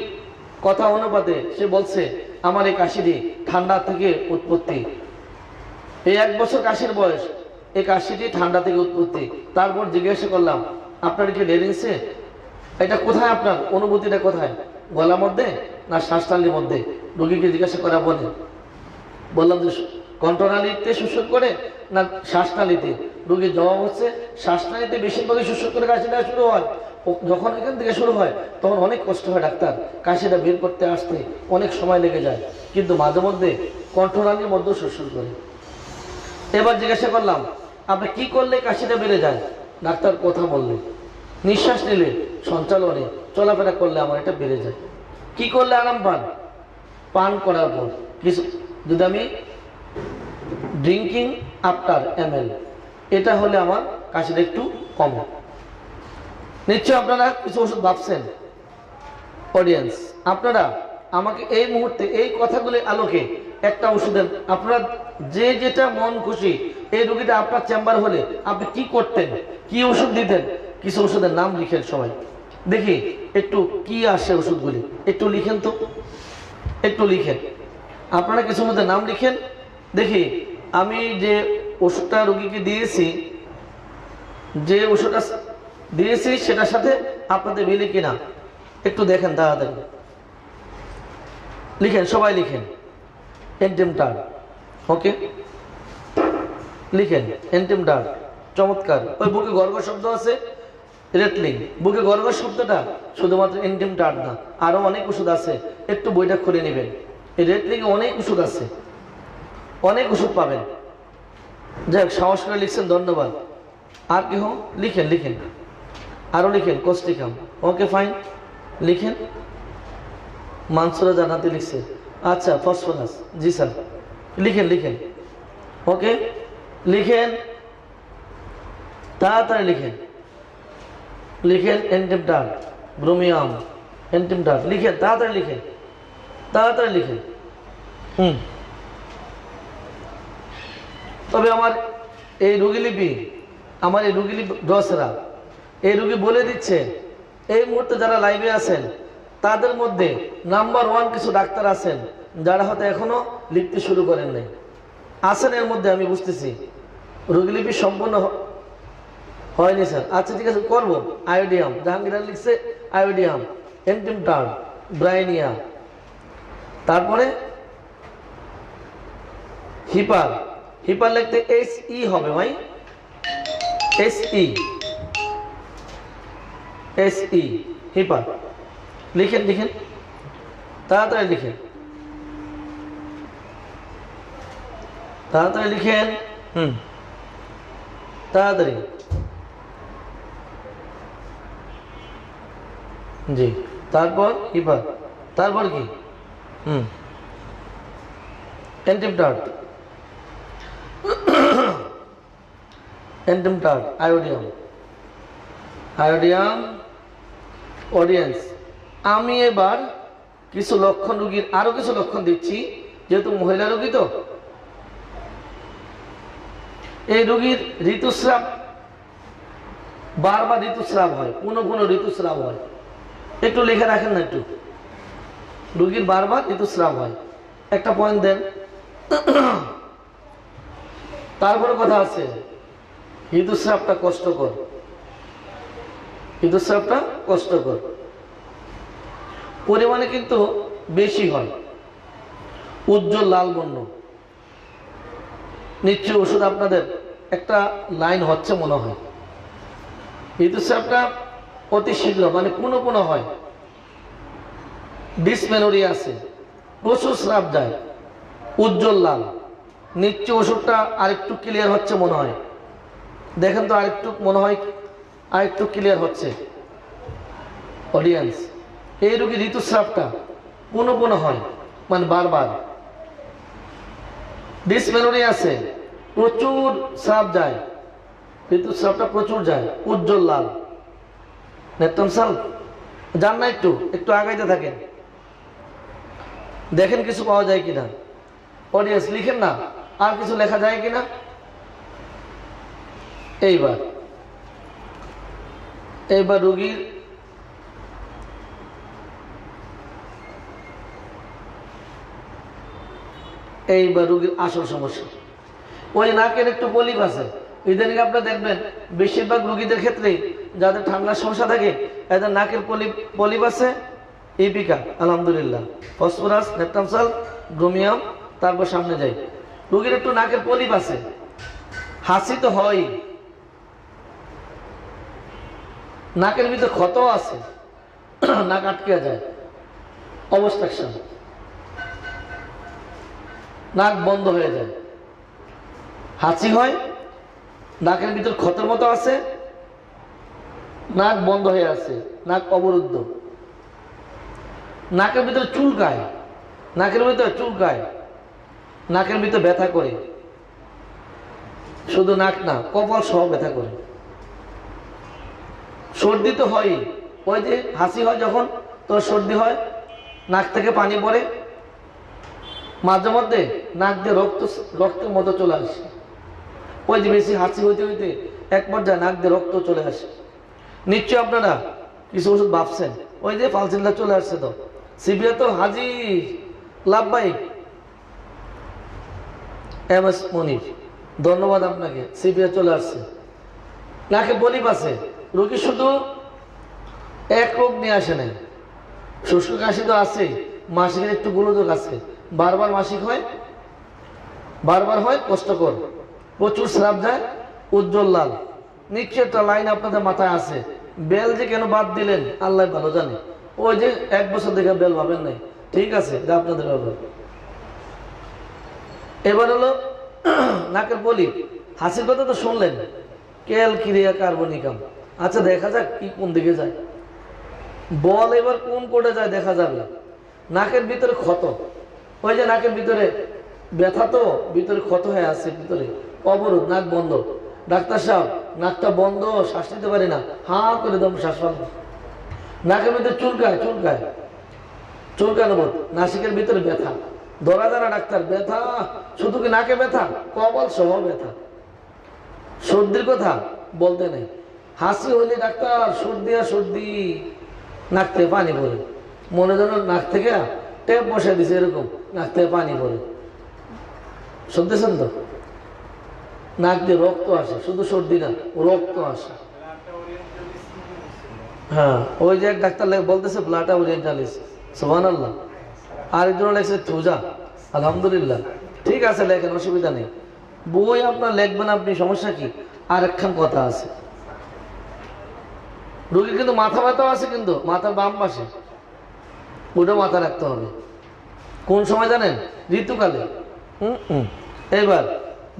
A: কথা অনুপাতে সে বলছে আমার এই কাশিটি ঠান্ডা থেকে উৎপত্তি, এই 1 বছর কাশির বয়স, এই কাশিটি ঠান্ডা থেকে উৎপত্তি। তারপর জিজ্ঞাসা করলাম আপনার কি লেডিংসে, এটা কোথায়, আপনার অনুভূতিটা কোথায়, গলার মধ্যে না শ্বাসনালীর মধ্যে? রোগীকে জিজ্ঞাসা করা বলে, বললাম যে কণ্ঠনালীতে শোষক করে না শ্বাসনালীতে? রোগীর জবাব হচ্ছে শ্বাসনালীতে বেশিরভাগই শোষক করে কাশিটা শুরু হয়। যখন এখান থেকে শুরু হয় তখন অনেক কষ্ট হয় ডাক্তার, কাশিটা বের করতে আসতে অনেক সময় লেগে যায়, কিন্তু মাঝে মধ্যে কণ্ঠনালীর মধ্যেও শোষণ করে। এবার জিজ্ঞাসা করলাম আপনি কি করলে কাশিটা বেড়ে যায়? ডাক্তার কথা বললে, নিঃশ্বাস নিলে, সঞ্চালনে, চলাফেরা করলে আমার এটা বেড়ে যায়। কি করলে আরাম পান? পান করার পর কিছু, যদি আমি ড্রিঙ্কিং আফটার ml, এটা হলে আমার কাশিটা একটু কম। নিশ্চয় আপনারা কিছু ওষুধ ভাবছেন। অডিয়েন্স, আপনারা আমাকে এই মুহূর্তে এই কথাগুলির আলোকে একটা ওষুধের, আপনারা যে যেটা মন খুশি, এই রোগীটা আপনার চেম্বার হলে আপনি কি করতেন, কি ওষুধ দিতেন? কিছু ওষুধের নাম লিখেন সবাই, দেখি একটু কি আসে ওষুধগুলি, একটু লিখেন তো, একটু লিখেন। আপনারা কিছু মধ্যে নাম লিখেন, দেখি আমি যে ওষুধটা রোগীকে দিয়েছি, যে ওষুধটা দিয়েছি সেটার সাথে আপনাদের মিলে কিনা একটু দেখেন, তাড়াতাড়ি লিখেন, সবাই লিখেন। এন্টিমটার, ওকে, লিখেন এন্টিমটার, চমৎকার। ওই বুকে গর্গ শব্দ আছে, রেটলিং, বুকে গর্গ শব্দটা শুধুমাত্র এন্টিমটার না, আরো অনেক ওষুধ আছে, একটু বইটা খুলে নেবেন। এই রেটলিং এ অনেক ওষুধ আছে, অনেক ওষুধ পাবেন। যাই হোক, সাহস করে লিখছেন, ধন্যবাদ। আর কি হোক, লিখেন লিখেন, আরো লিখেন, কোস্টিকাম, ওকে ফাইন, লিখেন। মানসুরা জানাতে লিখছে, আচ্ছা ফসফরাস, জি স্যার, লিখেন লিখেন, ওকে লিখেন, তাড়াতাড়ি লিখেন, লিখেন এন্টিমটার, ব্রোমিয়াম, এন্টিমটার, লিখেন, তাড়াতাড়ি লিখেন, তাড়াতাড়ি লিখেন। তবে আমার এই রোগীলিপি, আমার এই রোগীলিপি ডসরা, এই রোগী বলে দিচ্ছে, এই মুহূর্তে যারা লাইভে আছেন তাদের মধ্যে নাম্বার 1 কিছু ডাক্তার আছেন যারা হয়তো এখনো লিখতে শুরু করেন নাই, আছেন এর মধ্যে, আমি বুঝতেছি। রোগীলিপি সম্পূর্ণ হয়নি স্যার, আচ্ছা ঠিক আছে, করবো। আয়োডিয়াম, জাহাঙ্গীর লিখছে আয়োডিয়াম, এন্টিমটার, ব্রাইনিয়া, তারপরে হিপার, হিপার লিখতে SE হবে ভাই, SE, SE, হিপার, লিখেন লিখেন, তাড়াতাড়ি লিখেন, তাড়াতাড়ি লিখেন, তাড়াতাড়ি, জি। তারপর হিপার, তারপর কি? এন্টিমটার, এন্টিমটার, আয়োডিয়াম, আয়োডিয়াম। অডিয়েন্স, আমি এবার কিছু লক্ষণ রোগীর আরো কিছু লক্ষণ দিচ্ছি, যেহেতু মহিলা রোগী তো। এই রোগীর ঋতুস্রাব, বারবার ঋতুস্রাব হয়, কোনো কোনো ঋতুস্রাব হয়, একটু লিখে রাখেন না, একটু রুগীর বারবার ঋতুস্রাব হয়, একটা পয়েন্ট দেন। তারপরে কথা আছে, ঋতুস্রাবটা কষ্টকর, ঋতুস্রাবটা কষ্টকর, পরিমাণে কিন্তু বেশি হয়, উজ্জ্বল লাল বর্ণ। নিশ্চয় ওষুধ আপনাদের একটা লাইন হচ্ছে মনে হয়। ঋতুস্রাবটা অতি শীঘ্র মানে পুনঃ পুনঃ হয়, ডিসমেনোরিয়া আছে, প্রচুর স্রাব যায়, উজ্জ্বল লাল। নিশ্চয় ওষুধটা আরেকটু ক্লিয়ার হচ্ছে মনে হয়, দেখেন তো আরেকটু মনে হয় আরেকটু ক্লিয়ার হচ্ছে অডিয়েন্স। এই রোগী ঋতুস্রাবটা পুনঃ পুনঃ হয় মানে বারবার, ডিসমেনোরিয়া আছে, প্রচুর স্রাব যায়, ঋতুস্রাবটা প্রচুর যায়, উজ্জ্বল লাল। নেত্রমসাল যান না, একটু একটু আগাইতে থাকেন, দেখেন কিছু পাওয়া যায় কিনা। অডিয়েন্স লিখেন না, আর কিছু লেখা যায় কিনা। এইবার রোগীর আসল সমস্যা ওই নাকের একটু পলিপ আছে। ইদানিং আপনারা দেখবেন বেশিরভাগ রোগীদের ক্ষেত্রে যাদের ঠান্ডার সমস্যা থাকে এদের নাকের পলিপ আছে, ইপিকা, আলহামদুলিল্লাহ, ফসফরাস, নেত্রামসাল, ব্রোমিয়াম। তারপর সামনে যাই, রোগীর একটু নাকের পলিপ আছে, হাসি তো হয়, নাকের ভিতর ক্ষত আছে, নাক আটকে যায়, অবস্ট্রাকশন, নাক বন্ধ হয়ে যায়, হাঁচি হয়, নাকের ভিতর ক্ষতের মতো আছে, নাক বন্ধ হয়ে আছে, নাক অবরুদ্ধ, নাকের ভিতরে চুলকায়, নাকের ভিতরে চুলকায়, নাকের ভিতরে ব্যথা করে, শুধু নাক না কপাল সহ ব্যথা করে, সর্দি তো হয়, ওই যে হাসি হয় যখন তো সর্দি হয়, নাক থেকে পানি পড়ে, মাঝে মধ্যে নাক দিয়ে রক্তের মতো চলে আসে, ওই যে বেশি হাসি হইতে হইতে এক পর্যায়ে নাক দিয়ে রক্ত চলে আসে। নিশ্চয় আপনারা কিছু ওষুধ ভাবছেন, ওই যে ফালসিল্লা চলে আসছে, তো সিবিআই তো হাজির, লাভবাহিক, এম এস মনির, ধন্যবাদ আপনাকে, সিবিআই চলে আসছে। নাকে পলিপ আছে, রোগী শুধু এক রোগ নিয়ে আসে নাই, শুষ্ক কাশি তো আছে, মাসিকের একটু গোলযোগ আছে, বারবার মাসিক হয়, বারবার হয়, কষ্টকর, প্রচুর স্রাব যায়, উজ্জ্বল লাল। নিশ্চয় একটা লাইন আপনাদের মাথায় আছে, বেল যে কেন বাদ দিলেন আল্লাহ ভালো জানে। ওই যে 1 বছর দেখে বেল ভাবেন নাই, ঠিক আছে, এটা আপনাদের ব্যাপার। এবার হলো নাকের পলিপ, হাসির কথা তো শুনলেন, ক্যালকিরিয়া কার্বনিকাম। আচ্ছা দেখা যাক কি কোন দিকে যায়, বল এবার কোন কোডে যায় দেখা যাবে। নাকের ভিতরে ক্ষত, ওই যে নাকের ভিতরে ব্যথা, তো ভিতরে ক্ষত হয়ে আছে, ভিতরে অবরোধ, নাক বন্ধ, ডাক্তার সাহেব নাকটা বন্ধ, শ্বাস নিতে পারি না, হা করে দম শ্বাস বন্ধ। নাকের ভিতরে চুলকানো বোধ, নাসিকের ভিতরে ব্যথা, ধরা ধরা ডাক্তার, ব্যথা শুধু কি নাকে ব্যথা, কপাল সহ ব্যথা, সর্দির কথা বলতে নেই, হাসি হলে ডাক্তার সর্দি, নাক থেকে পানি পড়ে, মনে যেন নাক থেকে টেপ বসে দিছে, এরকম নাক থেকে পানি পড়ে, শুনতেছেন তো, নাক দিয়ে রক্ত আসে, শুধু সর্দি না, রক্ত আসে। হ্যাঁ, ওই যে এক ডাক্তার বলতেছে ব্লাটা ওরিয়েন্টালিস, সুবহানাল্লাহ, আরেকজন লেখছে থুজা, আলহামদুলিল্লাহ, ঠিক আছে লেখেন, অসুবিধা নেই, বই আপনার লিখবেন আপনি, সমস্যা কি। আর একখান কথা আছে, রোগীর কিন্তু মাথা ব্যথাও আছে, কিন্তু মাথার বাম পাশে, ওটা মাথা রাখতে হবে। কোন সময় জানেন? ঋতুকালে। এইবার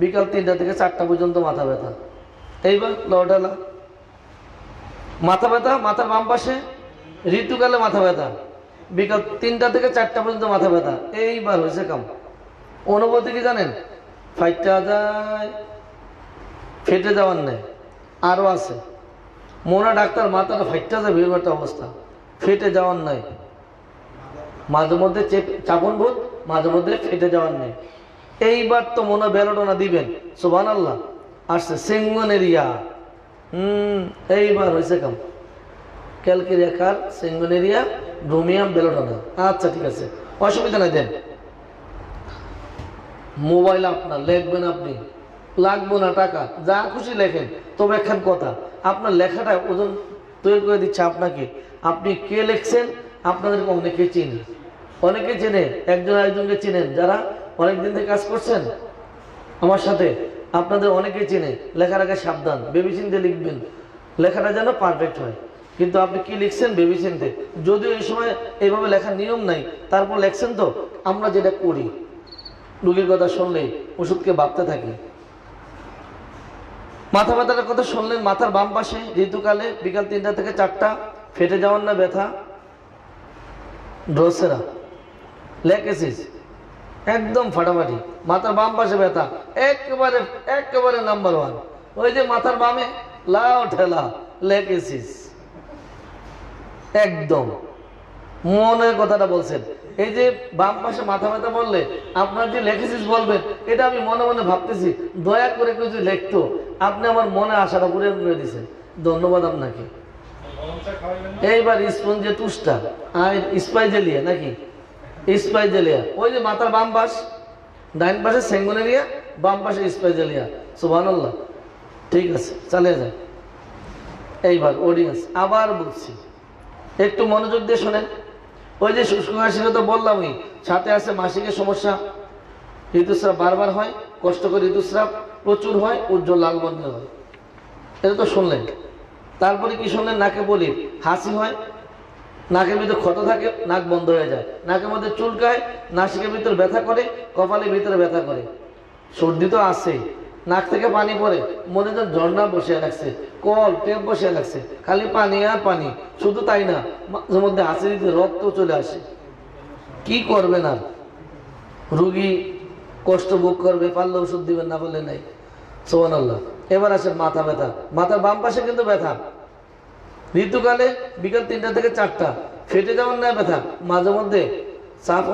A: বিকাল 3টা থেকে 4টা পর্যন্ত মাথা ব্যথা, এইবার লটালা মাথা ব্যথা, মাথার বাম পাশে, ঋতুকালে মাথা ব্যথা, বিকাল 3টা থেকে 4টা পর্যন্ত মাথা ব্যথা। এইবার হয়েছে কাম। অনুভূতি কি জানেন? ফাইটটা যায়, ফেটে যাওয়ার নেই, আরো আছে, মোনা ডাক্তার মাথাটা ফাইটটা যায়, বিভিন্ন একটা অবস্থা, ফেটে যাওয়ার নাই, মাঝে মধ্যে চাপন বোধ, মাঝে মধ্যে ফেটে যাওয়ার নেই। এইবার তো মনে বেরোডোনা দিবেন, সুবহানাল্লাহ, আসছে সেঙ্গনেরিয়া। এইবার হয়েছে কাম, ক্যালকিরিয়া কার সেঙ্গনেরিয়া, ব্রোমিয়াম বেলোডোনা। আচ্ছা ঠিক আছে, অসুবিধা নাই, দেন। মোবাইল আপনার, লিখবেন আপনি, লাগবো না টাকা, যা খুশি লেখেন। তবে একখান কথা, আপনার লেখাটা ওজন তৈরি করে দিচ্ছে আপনাকে। আপনি কে লিখছেন আপনাদেরকে অনেকে চিনে, অনেকে চেনে, একজন আরেকজনকে চিনেন, যারা অনেকদিন থেকে কাজ করছেন আমার সাথে, আপনাদের অনেকে চেনে। লেখার আগে সাবধান, ভেবেচিন্তে লিখবেন, লেখাটা যেন পারফেক্ট হয়। কিন্তু আপনি কি লিখছেন ভেবেচিন্তে, যদিও এই সময় এইভাবে লেখার নিয়ম নাই, তারপর লেখছেন। তো আমরা যেটা করি, রোগীর কথা শুনলেই ওষুধকে ভাবতে থাকি। মাথা ব্যথার কথা শুনলেন, মাথার বাম পাশে ঋতুকালে বিকাল 3টা থেকে 4টা ফেটে যাওয়ার না ব্যথা, ড্রসেরা, লেকেসিস, একদম ফাটাফাটি। মাথার বাম পাশে ব্যথা একেবারে একেবারে নাম্বার 1। ওই যে মাথার বামে লাও ঠেলা লেকেসিস, একদম মনের কথাটা বলছেন। এই যে বাম পাশে মাথা ব্যথা বললে আপনার যে লেকেসিস বলবেন, এটা আমি মনে মনে ভাবতেছি, দয়া করে কেউ যদি লিখতো, আপনি আমার মনে আশাটা পুরে করে দিয়েছেন, ধন্যবাদ আপনাকে। এইবার স্পঞ্জে তুষ্টা আর স্পাইজেলিয়া নাকি স্পাইজেলিয়া, ওই যে মাথার বাম পাশ, ডাইন পাশে সেঙ্গোনেরিয়া, বাম পাশে স্পাইজেলিয়া। সুবহানাল্লাহ, ঠিক আছে, চালিয়ে যায়। এইবার অডিয়েন্স আবার বলছি, একটু মনোযোগ দিয়ে শোনেন। ওই যে শুষ্ক কাশির তো বললামই, সাথে আছে মাসিকের সমস্যা, ঋতুস্রাব বারবার হয়, কষ্ট করে ঋতুস্রাব প্রচুর হয়, উজ্জ্বল লাল বন্ধ হয়, এটা তো শুনলেন। তারপরে কি শুনলেন, নাকে বলি হাসি হয়, নাকের ভিতরে ক্ষত থাকে, নাক বন্ধ হয়ে যায়, নাকের মধ্যে চুলকায়, নাসিকের ভিতরে ব্যথা করে, কপালের ভিতরে ব্যথা করে, সর্দি তো আছে, নাক থেকে পানি পড়ে, মনে তো ঝর্ণা বসে লাগছে, কল টেপ বসে লাগছে, খালি পানি আর পানি। শুধু তাই না, মাঝে মধ্যে হাসি দিতে রক্ত চলে আসে। কি করবেন আর, রুগী কষ্ট ভোগ করবে, পারলে ওষুধ দিবেন, না বললে নাই। সুবহানাল্লাহ। এবার আসেন মাথা ব্যথা, মাথার বাম পাশে কিন্তু ব্যথা, ঋতুকালে বিকাল 3টা থেকে 4টা ফেটে যাওয়ার না ব্যথা, মাঝে মধ্যে চাপ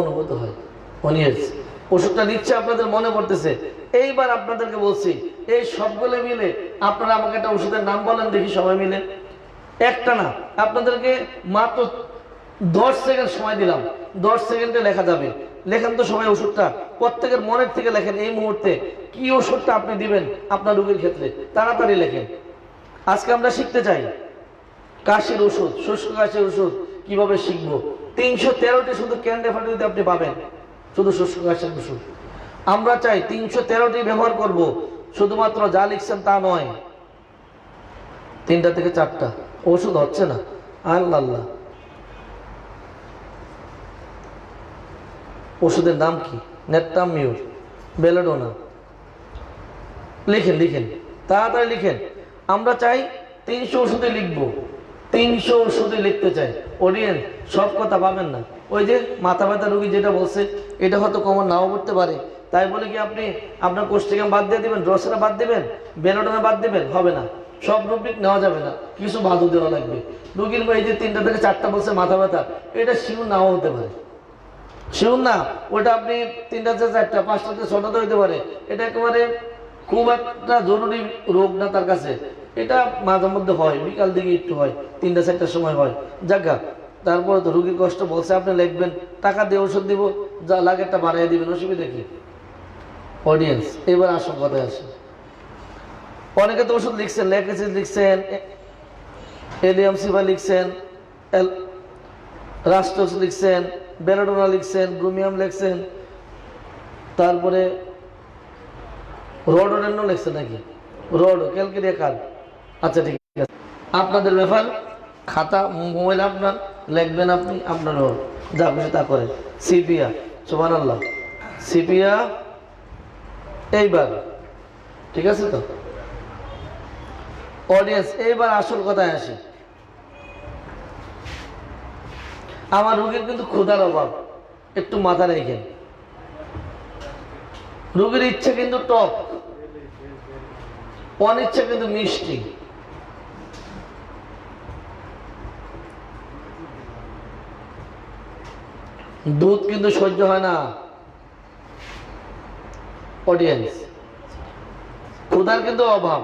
A: অনুভূত হয়। ওষুধটা নিচ্ছে, আপনাদের মনে পড়তেছে। এইবার আপনাদেরকে বলছি, এই সবগুলো মিলে আপনারা আমাকে একটা ওষুধের নাম বলেন দেখি, সবাই মিলে। একটা না, আপনাদেরকে মাত্র 10 সেকেন্ড সময় দিলাম, 10 সেকেন্ডে লেখা যাবে। লেখেন তো সবাই ওষুধটা, প্রত্যেকের মনের থেকে লেখেন এই মুহূর্তে কি ওষুধটা আপনি দিবেন আপনার রোগীর ক্ষেত্রে, তাড়াতাড়ি লেখেন। আজকে আমরা শিখতে চাই কাশির ওষুধ, শুষ্ক কাশির ওষুধ কিভাবে শিখবো। 313টি শুধু ক্যান্ডেফাটিতে আপনি পাবেন, শুধু শুষ্ক কাশির ওষুধ। আমরা চাই 313টি ব্যবহার করব, শুধুমাত্র যা লিখছেন তা নয়। 3টা থেকে 4টা ওষুধ হচ্ছে না, আল্লাহ আল্লাহ। ওষুধের নাম কি? নেট্টামিউর, বেলোডোনা। লিখেন লিখেন, তাড়াতাড়ি লিখেন। আমরা চাই 300 ওষুধে লিখবো, 300 ওষুধে লিখতে চাই। অডিয়েন্স সব কথা পাবেন না। ওই যে মাথা ব্যথা রোগী যেটা বলছে, এটা হয়তো কমন নাও করতে পারে, তাই বলে কি আপনি আপনার কোষ্ঠিকাম বাদ দিয়ে দিবেন, ড্রসেরা বাদ দিবেন, বেলোডোনা বাদ দিবেন? হবে না, সব রুব্রিক নেওয়া যাবে না, কিছু বাদও দেওয়া লাগবে। রোগীর এই যে 3টা থেকে 4টা বলছে মাথা ব্যথা, এটা শিউর নাও হতে পারে, শিউর না, ওটা আপনি 3টা থেকে 4টা, 5টা থেকে 6টা হইতে পারে। এটা একেবারে খুব একটা জরুরি রোগ না তার কাছে, এটা মাঝে মধ্যে হয়, বিকাল দিকে একটু হয়, 3টা 4টার সময় হয়, জায়গা। তারপরে তো রোগীর কষ্ট বলছে, আপনি লিখবেন, টাকা দিয়ে ওষুধ দিব, যা লাগে একটা বাড়াই দিবেন, অসুবিধা কি? অডিয়েন্স এবার আসল কথায় আসে। অনেকে তো ওষুধ লিখছেন, লেকেসিস লিখছেন, এলিয়ামসিভা লিখছেন, রাস্টক্স লিখছেন, বেলোডোনা লিখছেন, ব্রোমিয়াম লিখছেন, তারপরে রডোডেন্ড্রন লিখছেন নাকি, রড ক্যালকেরিয়া কার্ড। আচ্ছা ঠিক আছে, আপনাদের ব্যাপার। খাতা মোবাইল আপনার, লিখবেন আপনি, আপনার যা খুশি তা করেন। সিপিয়া, সুবহানাল্লাহ, সিপিয়া। এইবার ঠিক আছে তো অডিয়েন্স, এইবার আসল কথায় আসি। আমার রোগীর কিন্তু ক্ষুধার অভাব, একটু মাথা রেখেন। রোগীর ইচ্ছা কিন্তু টক, অনিচ্ছা কিন্তু মিষ্টি। দুধ কিন্তু সহ্য হয় না। অডিয়েন্স ক্ষুধার কিন্তু অভাব,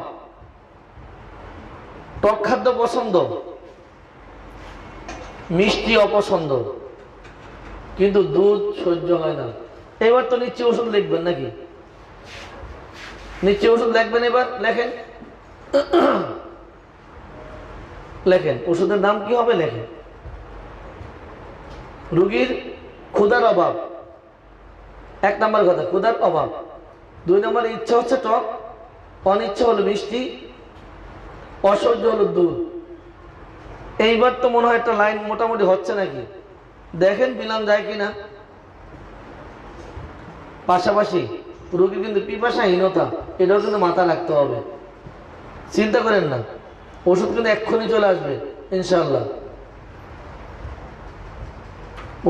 A: টক খাদ্য পছন্দ, মিষ্টি অপছন্দ, কিন্তু দুধ সহ্য হয় না। এবার তো নিশ্চয়ই ওষুধ লিখবেন নাকি? নিশ্চয়ই ওষুধ লিখবেন। এবার লেখেন, লেখেন ওষুধের নাম কি হবে লেখেন। রোগীর ক্ষুধার অভাব, 1 নম্বর কথা ক্ষুধার অভাব। 2 নম্বর ইচ্ছা হচ্ছে টক, অনিচ্ছা হলো মিষ্টি, অসহ্য হলো দুধ। এইবার তো মনে হয় একটা লাইন মোটামুটি হচ্ছে নাকি? দেখেন মিলান যায় কিনা। পাশাপাশি রোগীর কিন্তু পিপাসাহীনতা, এটাও কিন্তু মাথায় রাখতে হবে। চিন্তা করেন না, ওষুধ কিন্তু এক্ষুনি চলে আসবে ইনশাআল্লাহ।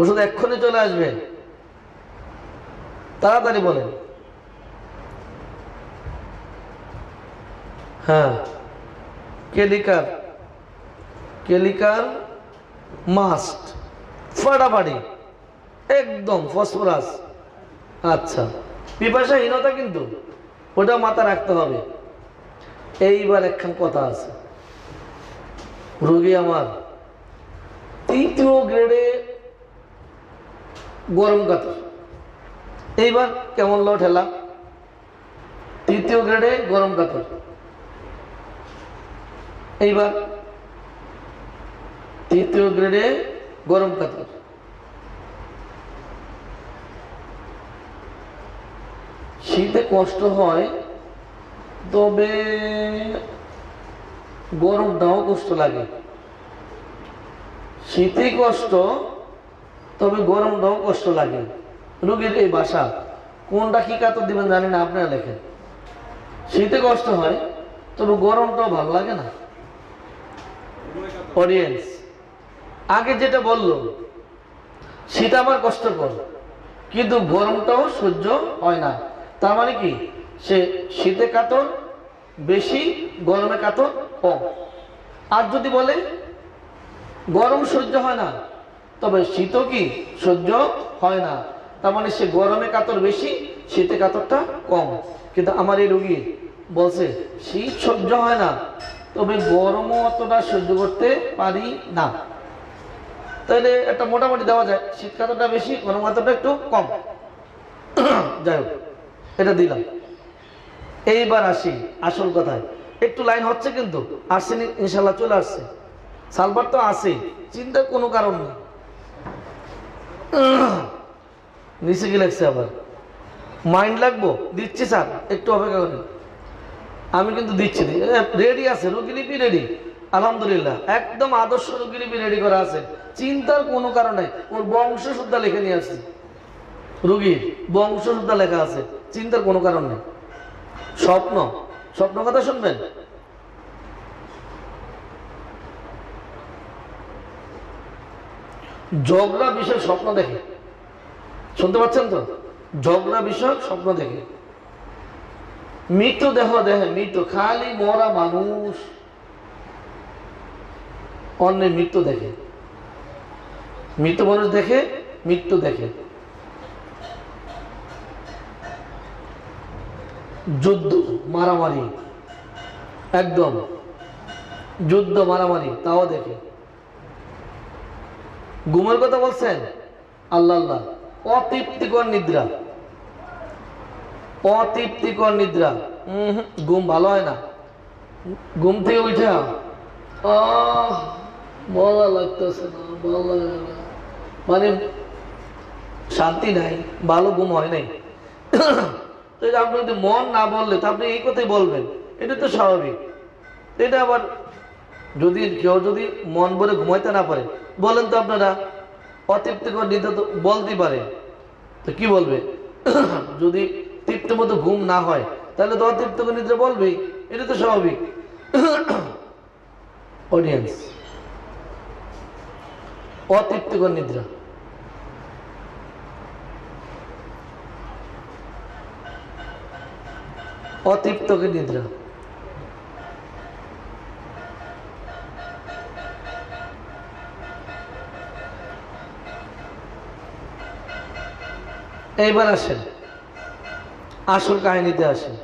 A: ওষুধ এক্ষুনি চলে আসবে, তাড়াতাড়ি বলেন। হ্যাঁ, কেলিকার, কেলিকার মাস্ট, ফাটাফাটি একদম ফসফরাস। আচ্ছা, পিপাসাহীনতা কিন্তু ওটা মাথা রাখতে হবে। এইবার একখান কথা আছে, রোগী আমার 3য় গ্রেডে গরম কাতর। এইবার কেমন লো ঠেলা? 3য় গ্রেডে গরম কাতর। এইবার 3য় গ্রেডে গরম কাতর। শীতে কষ্ট হয়, তবে গরমটাও কষ্ট লাগে। শীতে কষ্ট, তবে গরমটাও কষ্ট লাগে। রোগীর এই ভাষা, কোনটা কি কাতর দিবেন জানি না, আপনারা লেখেন। শীতে কষ্ট হয়, তবে গরমটাও ভালো লাগে না। অডিয়েন্স আগে যেটা বললো, শীত আমার কষ্টকর, কিন্তু গরমটাও সহ্য হয় না। তার মানে কি, সে শীতে কাতর বেশি, গরমে কাতর কম। আর যদি বলে গরম সহ্য হয় না, তবে শীতও কি সহ্য হয় না, তার মানে সে গরমে কাতর বেশি, শীতে কাতরটা কম। কিন্তু আমার এই রোগী বলছে শীত সহ্য হয় না, তবে গরমও অতটা সহ্য করতে পারি না। তাহলে একটা মোটামুটি দেওয়া যায়, শীত কাতরটা বেশি, গরম কাতরটা একটু কম। যাই হোক, এটা দিলাম। এইবার আসি আসল কথায়। একটু লাইন হচ্ছে, কিন্তু আসছেনি ইনশাল্লাহ, চলে আসছে। সালফার তো আছে, চিন্তার কোনো কারণ নেই। নিচে কি লাগছে আবার? মাইন্ড লাগবো, দিচ্ছি স্যার, একটু অপেক্ষা করেন। আমি কিন্তু দিচ্ছি, রেডি আছে, রোগীলিপি রেডি আলহামদুলিল্লাহ, একদম আদর্শ রোগীলিপি রেডি করা আছে। চিন্তার কোনো কারণ নাই, ওর বংশ শুদ্ধা লিখে নিয়ে আসছি। রোগীর বংশ শুদ্ধা লেখা আছে, চিন্তার কোনো কারণ নেই। স্বপ্ন, স্বপ্ন কথা শুনবেন। ঝগড়া বিষয় স্বপ্ন দেখে, শুনতে পাচ্ছেন তো? ঝগড়া বিষয় স্বপ্ন দেখে। মৃত দেহ দেখে, মৃত, খালি মরা মানুষ অন্যের মৃত্যু দেখে। মৃত মানুষ দেখে, মৃত্যু দেখে। যুদ্ধ মারামারি, একদম যুদ্ধ মারামারি, তাও দেখে। ঘুমের কথা বলছেন, আল্লাহ আল্লাহ, অতৃপ্তিকর নিদ্রা, অতৃপ্তিকর নিদ্রা। ঘুম ভালো হয় না। ঘুম থেকে উঠে ভালো লাগতেছে না, ভালো লাগে না, মানে শান্তি নাই, ভালো ঘুম হয় নাই। তো আপনি যদি মন না বললে, তো আপনি এই কথাই বলবেন, এটা তো স্বাভাবিক। এটা আবার যদি কেউ যদি মন ভরে ঘুমাইতে না পারে, বলেন তো আপনারা, অতৃপ্তিকর নিদ্রা তো বলতে পারে, তো কি বলবে? যদি তৃপ্ত মতো ঘুম না হয়, তাহলে তো অতৃপ্তিকর নিদ্রা বলবেই, এটা তো স্বাভাবিক। অডিয়েন্স, অতৃপ্তিকর নিদ্রা, অতৃপ্তকর নিদ্রা। এইবার আসেন আসল কাহিনীতে আসেন,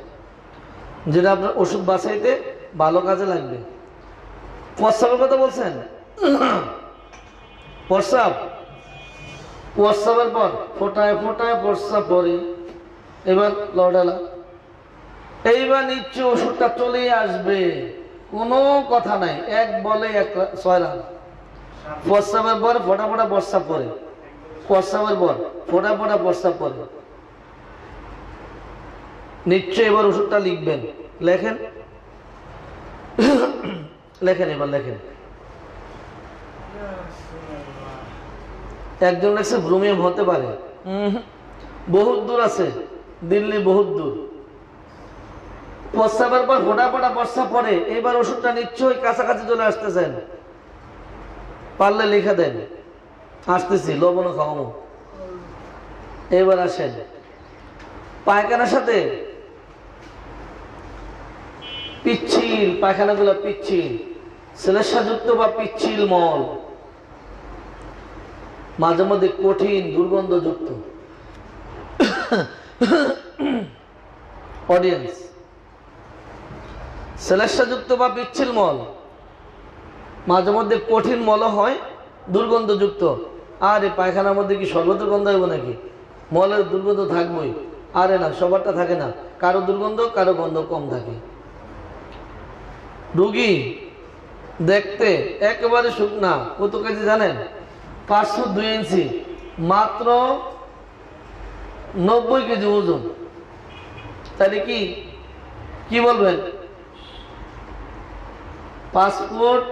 A: যেটা আপনার ওষুধ বাছাইতে ভালো কাজে লাগবে। প্রস্রাবের কথা বলছেন, প্রস্রাব, প্রস্রাবের পর ফোটায় ফোটায় প্রস্রাব পরে, এবার লড়ালা, এইবার নিশ্চয় ওষুধটা চলেই আসবে, কোনো কথা নাই, এক বলে 6 রান। প্রস্রাবের পর ফোটা ফোটা প্রস্রাব পরে, প্রস্রাবের পর ফোটা ফোটা প্রস্রাব পরে, নিশ্চয় এবার ওষুধটা লিখবেন। লেখেন লেখেন, এবার লেখেন। একজন লেখছে ব্রোমিয়াম হতে পারে, বহুত দূর আছে, দিল্লি বহুত দূর। প্রস্রাবের পর ফোটা ফোটা প্রস্রাব পরে, এবার ওষুধটা নিশ্চয়ই কাছাকাছি চলে আসতেছেন, পারলে লিখে দেন, আসতেছি, লবণ খাওয়াবো। এবার আসেন, পায়খানার সাথে পিচ্ছিল, পায়খানাগুলো পিচ্ছিল, শ্লেষ্মাযুক্ত বা পিচ্ছিল মল, মাঝে মধ্যে কঠিন দুর্গন্ধযুক্ত। অডিয়েন্স, শ্লেষ্মাযুক্ত বা পিচ্ছিল মল, মাঝে মধ্যে কঠিন মল হয়, দুর্গন্ধযুক্ত। আর এই পায়খানার মধ্যে কি সর্বত্র গন্ধ হইব নাকি? মলের দুর্গন্ধ থাকবই। আরে না, সবারটা থাকে না, কারো দুর্গন্ধ, কারো গন্ধ কম থাকে। রুগী দেখতে একেবারে শুকনা, কত কেজি জানেন? 502 ইঞ্চি, মাত্র 90 কেজি ওজন। তাহলে কি বলবেন? 5 ফুট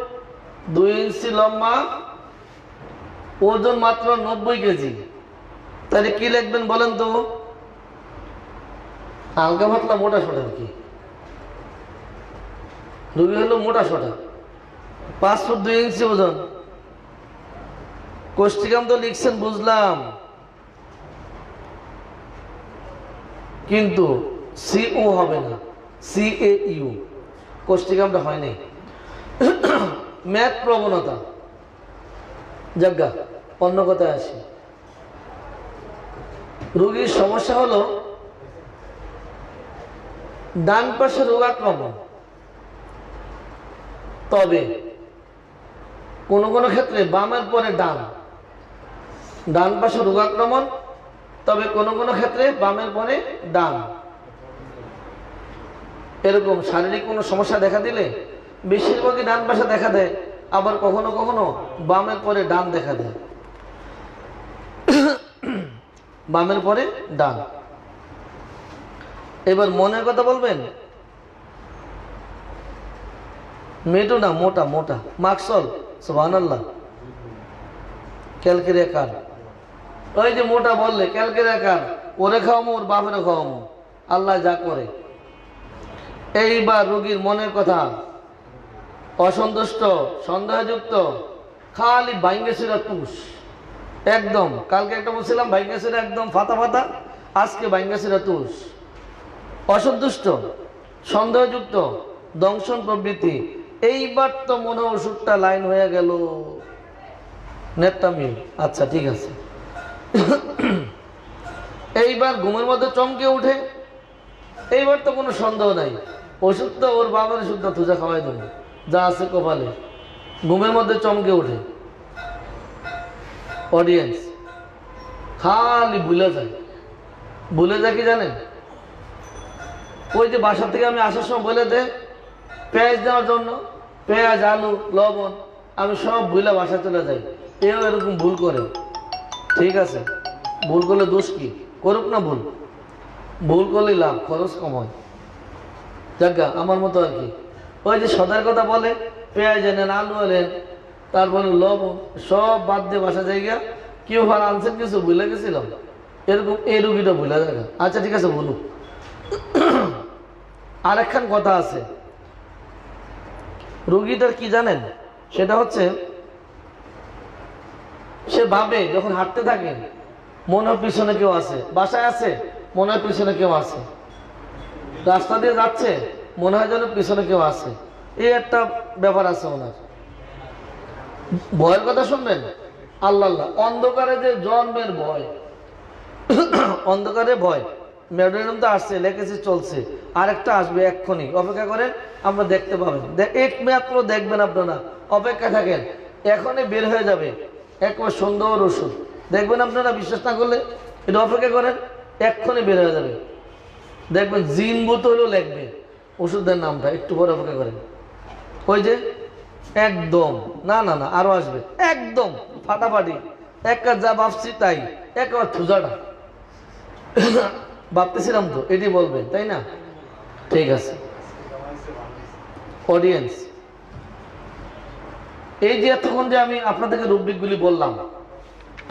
A: 2 ইঞ্চি লম্বা, ওজন মাত্র 90 কেজি। তাহলে কি লিখবেন বলেন তো? হালকা পাতলা মোটা সোটা আর কি। রুগী হলো মোটা সোটা, 5 ফুট 2 ইঞ্চি ওজন। কোষ্ঠিকাম তো লিখছেন বুঝলাম, কিন্তু সিও হবে না, CAU, কোষ্ঠিকামটা হয় নাই। ম্যাথ প্রবণতা, যাজ্ঞা অন্য কথায় আসি। রোগীর সমস্যা হলো ডান পাশে রোগাক্রমণ, তবে কোন কোন ক্ষেত্রে বামের পরে ডান, ডান পাশে রোগাক্রমণ, তবে কোন কোন ক্ষেত্রে বামের পরে ডান। এরকম শারীরিক কোনো সমস্যা দেখা দিলে বেশিরভাগই ডান পাশে দেখা দেয়, আবার কখনো কখনো বামের পরে ডান দেখা দেয়। বামের পরে ডান। এবার মনের কথা বলবেন। মেটো না, মোটা মোটা, মাকসল, সুবহানাল্লাহ, ক্যালকেরিয়া কার, ওই যে মোটা বললে ক্যালকেরিয়া কার, ওরে খাওয়ামো, ওর বাপেরে খাওয়ামো, আল্লাহ যা করে। এইবার রোগীর মনের কথা, অসন্তুষ্ট, সন্দেহযুক্ত, খালি বাইঙ্গেছিরা তুষ, একদম। কালকে একটা বলছিলাম বাইঙ্গেছিরা একদম ফাতা ফাতা, আজকে বাইঙ্গেছিরা তুষ। অসন্তুষ্ট, সন্দেহযুক্ত, দংশন প্রবৃত্তি। এইবার তো মনে ওষুধটা লাইন হয়ে গেল, নেটটা আচ্ছা ঠিক আছে। এইবার ঘুমের মধ্যে চমকে উঠে, এইবার তো কোনো সন্দেহ নাই, ওষুধ তো ওর বাবার ওষুধ না, তুজা খাওয়াই দেবো, যা আছে কপালে। ঘুমের মধ্যে চমকে উঠে। অডিয়েন্স, খালি ভুলে যায়। ভুলে যায় কি জানেন? ওই যে বাসা থেকে আমি আসার সময় বলে দে পেঁয়াজ দেওয়ার জন্য, পেঁয়াজ, আলু, লবণ, আমি সব ভুলে বাসায় চলে যাই। এও এরকম ভুল করে, ঠিক আছে? ভুল করলে দোষ কি? করুক না ভুল, ভুল করলে লাভ, খরচ কম হয়। যাজ্ঞা আমার মতো আর কি। ওই যে সদার কথা বলে, পেঁয়াজ এনেন, আলু এলেন, তারপরে লবণ, সব বাদ দিয়ে বাসা জায়গা, কেউ ভালো আনছেন কিছু ভুলে গেছিলাম, এরকম এই রুগীটা ভুলে যায়। আচ্ছা ঠিক আছে বলুন। আরেকখান কথা আছে, রুগীটার কি জানেন? সেটা হচ্ছে সে ভাবে যখন হাঁটতে থাকে মনে হয় পিছনে কেউ আছে, বাসায় আছে মনে হয় পিছনে কেউ আছে, রাস্তা দিয়ে যাচ্ছে মনে হয় যেন পিছনে কেউ আছে। এই একটা ব্যাপার আছে ওনার। ভয়ের কথা শুনবেন, আল্লাহ আল্লাহ, অন্ধকারে যে জন্মের ভয়, অন্ধকারে ভয়। মেডালিয়াম তো আসছে, লেখেছে, চলছে, আরেকটা আসবে এক্ষুনি, অপেক্ষা করেন, আমরা দেখতে পাবেন। এক মাত্র দেখবেন আপনারা, অপেক্ষা থাকেন, এখনই বের হয়ে যাবে। একবার সুন্দর ওষুধ, দেখবেন আপনারা বিশ্বাস না করলে এটা অপেক্ষা করেন, এক্ষুনি বের হয়ে যাবে। দেখবেন জিন বোতলও লাগবে ওষুধের নামটা, একটু পরে অপেক্ষা করেন। ওই যে একদম না না না আরো আসবে, একদম ফাটাফাটি, এক যা ভাবছি তাই, একবার থুজাটা ভাবতেছিলাম তো এটি বলবেন, তাই না? ঠিক আছে অডিয়েন্স, এই যে এতক্ষণ যে আমি আপনাদেরকে রুব্রিকগুলি বললাম,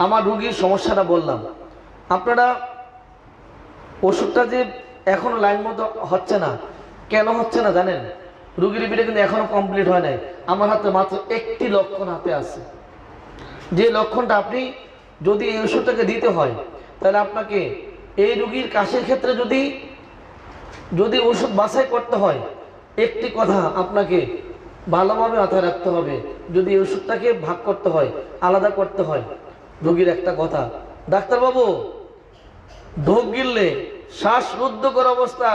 A: আমার রুগীর সমস্যাটা বললাম, আপনারা ওষুধটা যে এখনো লাইন মতো হচ্ছে না, কেন হচ্ছে না জানেন? রুগীর রিপিটে কিন্তু এখনো কমপ্লিট হয় নাই। আমার হাতে মাত্র একটি লক্ষণ হাতে আছে, যে লক্ষণটা আপনি যদি এই ওষুধটাকে দিতে হয়, তাহলে আপনাকে এই রুগীর কাশির ক্ষেত্রে যদি ওষুধ বাছাই করতে হয়, একটি কথা আপনাকে ভালোভাবে মাথায় রাখতে হবে। যদি এই ওষুধটাকে ভাগ করতে হয়, আলাদা করতে হয়, রোগীর একটা কথা, ডাক্তারবাবু ঢোক গিললে শ্বাসরুদ্ধকর অবস্থা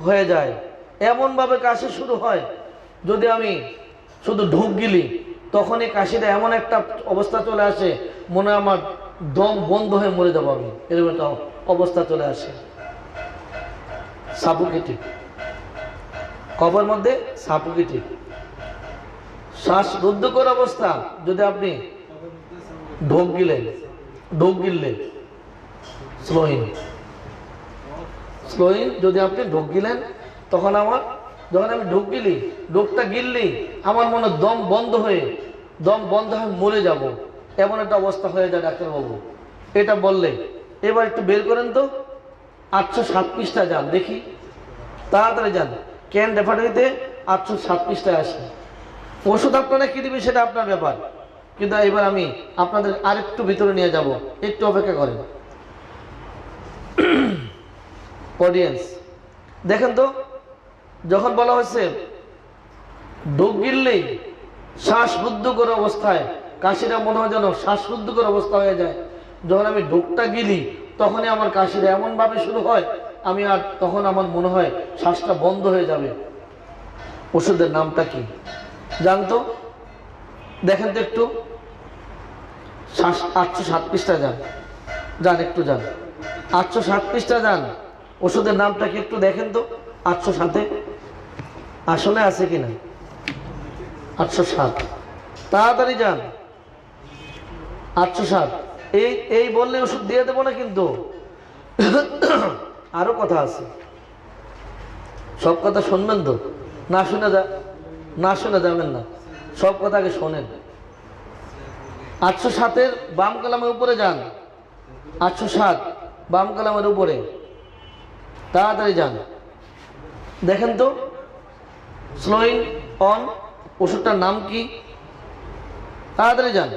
A: হয়ে যায়, এমনভাবে কাশি শুরু হয়, যদি আমি শুধু ঢোক গিলি তখনই কাশিটা এমন একটা অবস্থা চলে আসে, মনে হয় আমার দম বন্ধ হয়ে মরে যাবো আমি, এরকম একটা অবস্থা চলে আসে। সাফোকেটিং, কফের মধ্যে সাফোকেটিং, শ্বাসরুদ্ধকর অবস্থা। যদি আপনি ঢোক গিললেন স্লোইন যদি আপনি ঢোক গিলেন, তখন যখন আমি ঢোক গিলি, ঢোকটা গিললি আমার মনে দম বন্ধ হয়ে মরে যাব, এমন একটা অবস্থা হয়ে যায় ডাক্তারবাবু। এটা বললে এবার একটু বের করেন তো, 807 পৃষ্ঠা যান দেখি, তাড়াতাড়ি যান, ক্যান রেফারেটরিতে 807 পৃষ্ঠায় আসে। ওষুধ আপনারা কি দিবেন সেটা আপনার ব্যাপার, কিন্তু এবার আমি আপনাদের আরেকটু ভিতরে নিয়ে যাব, একটু অপেক্ষা করেন। অডিয়েন্স দেখেন তো, যখন বলা হয়েছে ঢোক গিললেই শ্বাসরুদ্ধকর অবস্থায়, কাশিটা মনে হয় যেন শ্বাসরুদ্ধকর অবস্থা হয়ে যায়, যখন আমি ঢোকটা গিলি তখনই আমার কাশিটা এমনভাবে শুরু হয়, তখন আমার মনে হয় শ্বাসটা বন্ধ হয়ে যাবে। ওষুধের নামটা কি জানতো? দেখেন তো একটু, 807 পৃষ্ঠা যান একটু যান, 807 পৃষ্ঠা যান, ওষুধের নামটা কি একটু দেখেন তো, 807 আসলে আছে কিনা? 807 তাড়াতাড়ি যান, 807। এই বললে ওষুধ দিয়ে দেবো না কিন্তু, আরো কথা আছে, সব কথা শুনবেন তো, না শুনে যাবেন না, সব কথা আগে শোনেন। 807 বাম কলামের উপরে যান, 807 বাম কলামের উপরে, তাড়াতাড়ি যান, দেখেন তো স্লোইং অন, ওষুধটার নাম কি? তাড়াতাড়ি যান।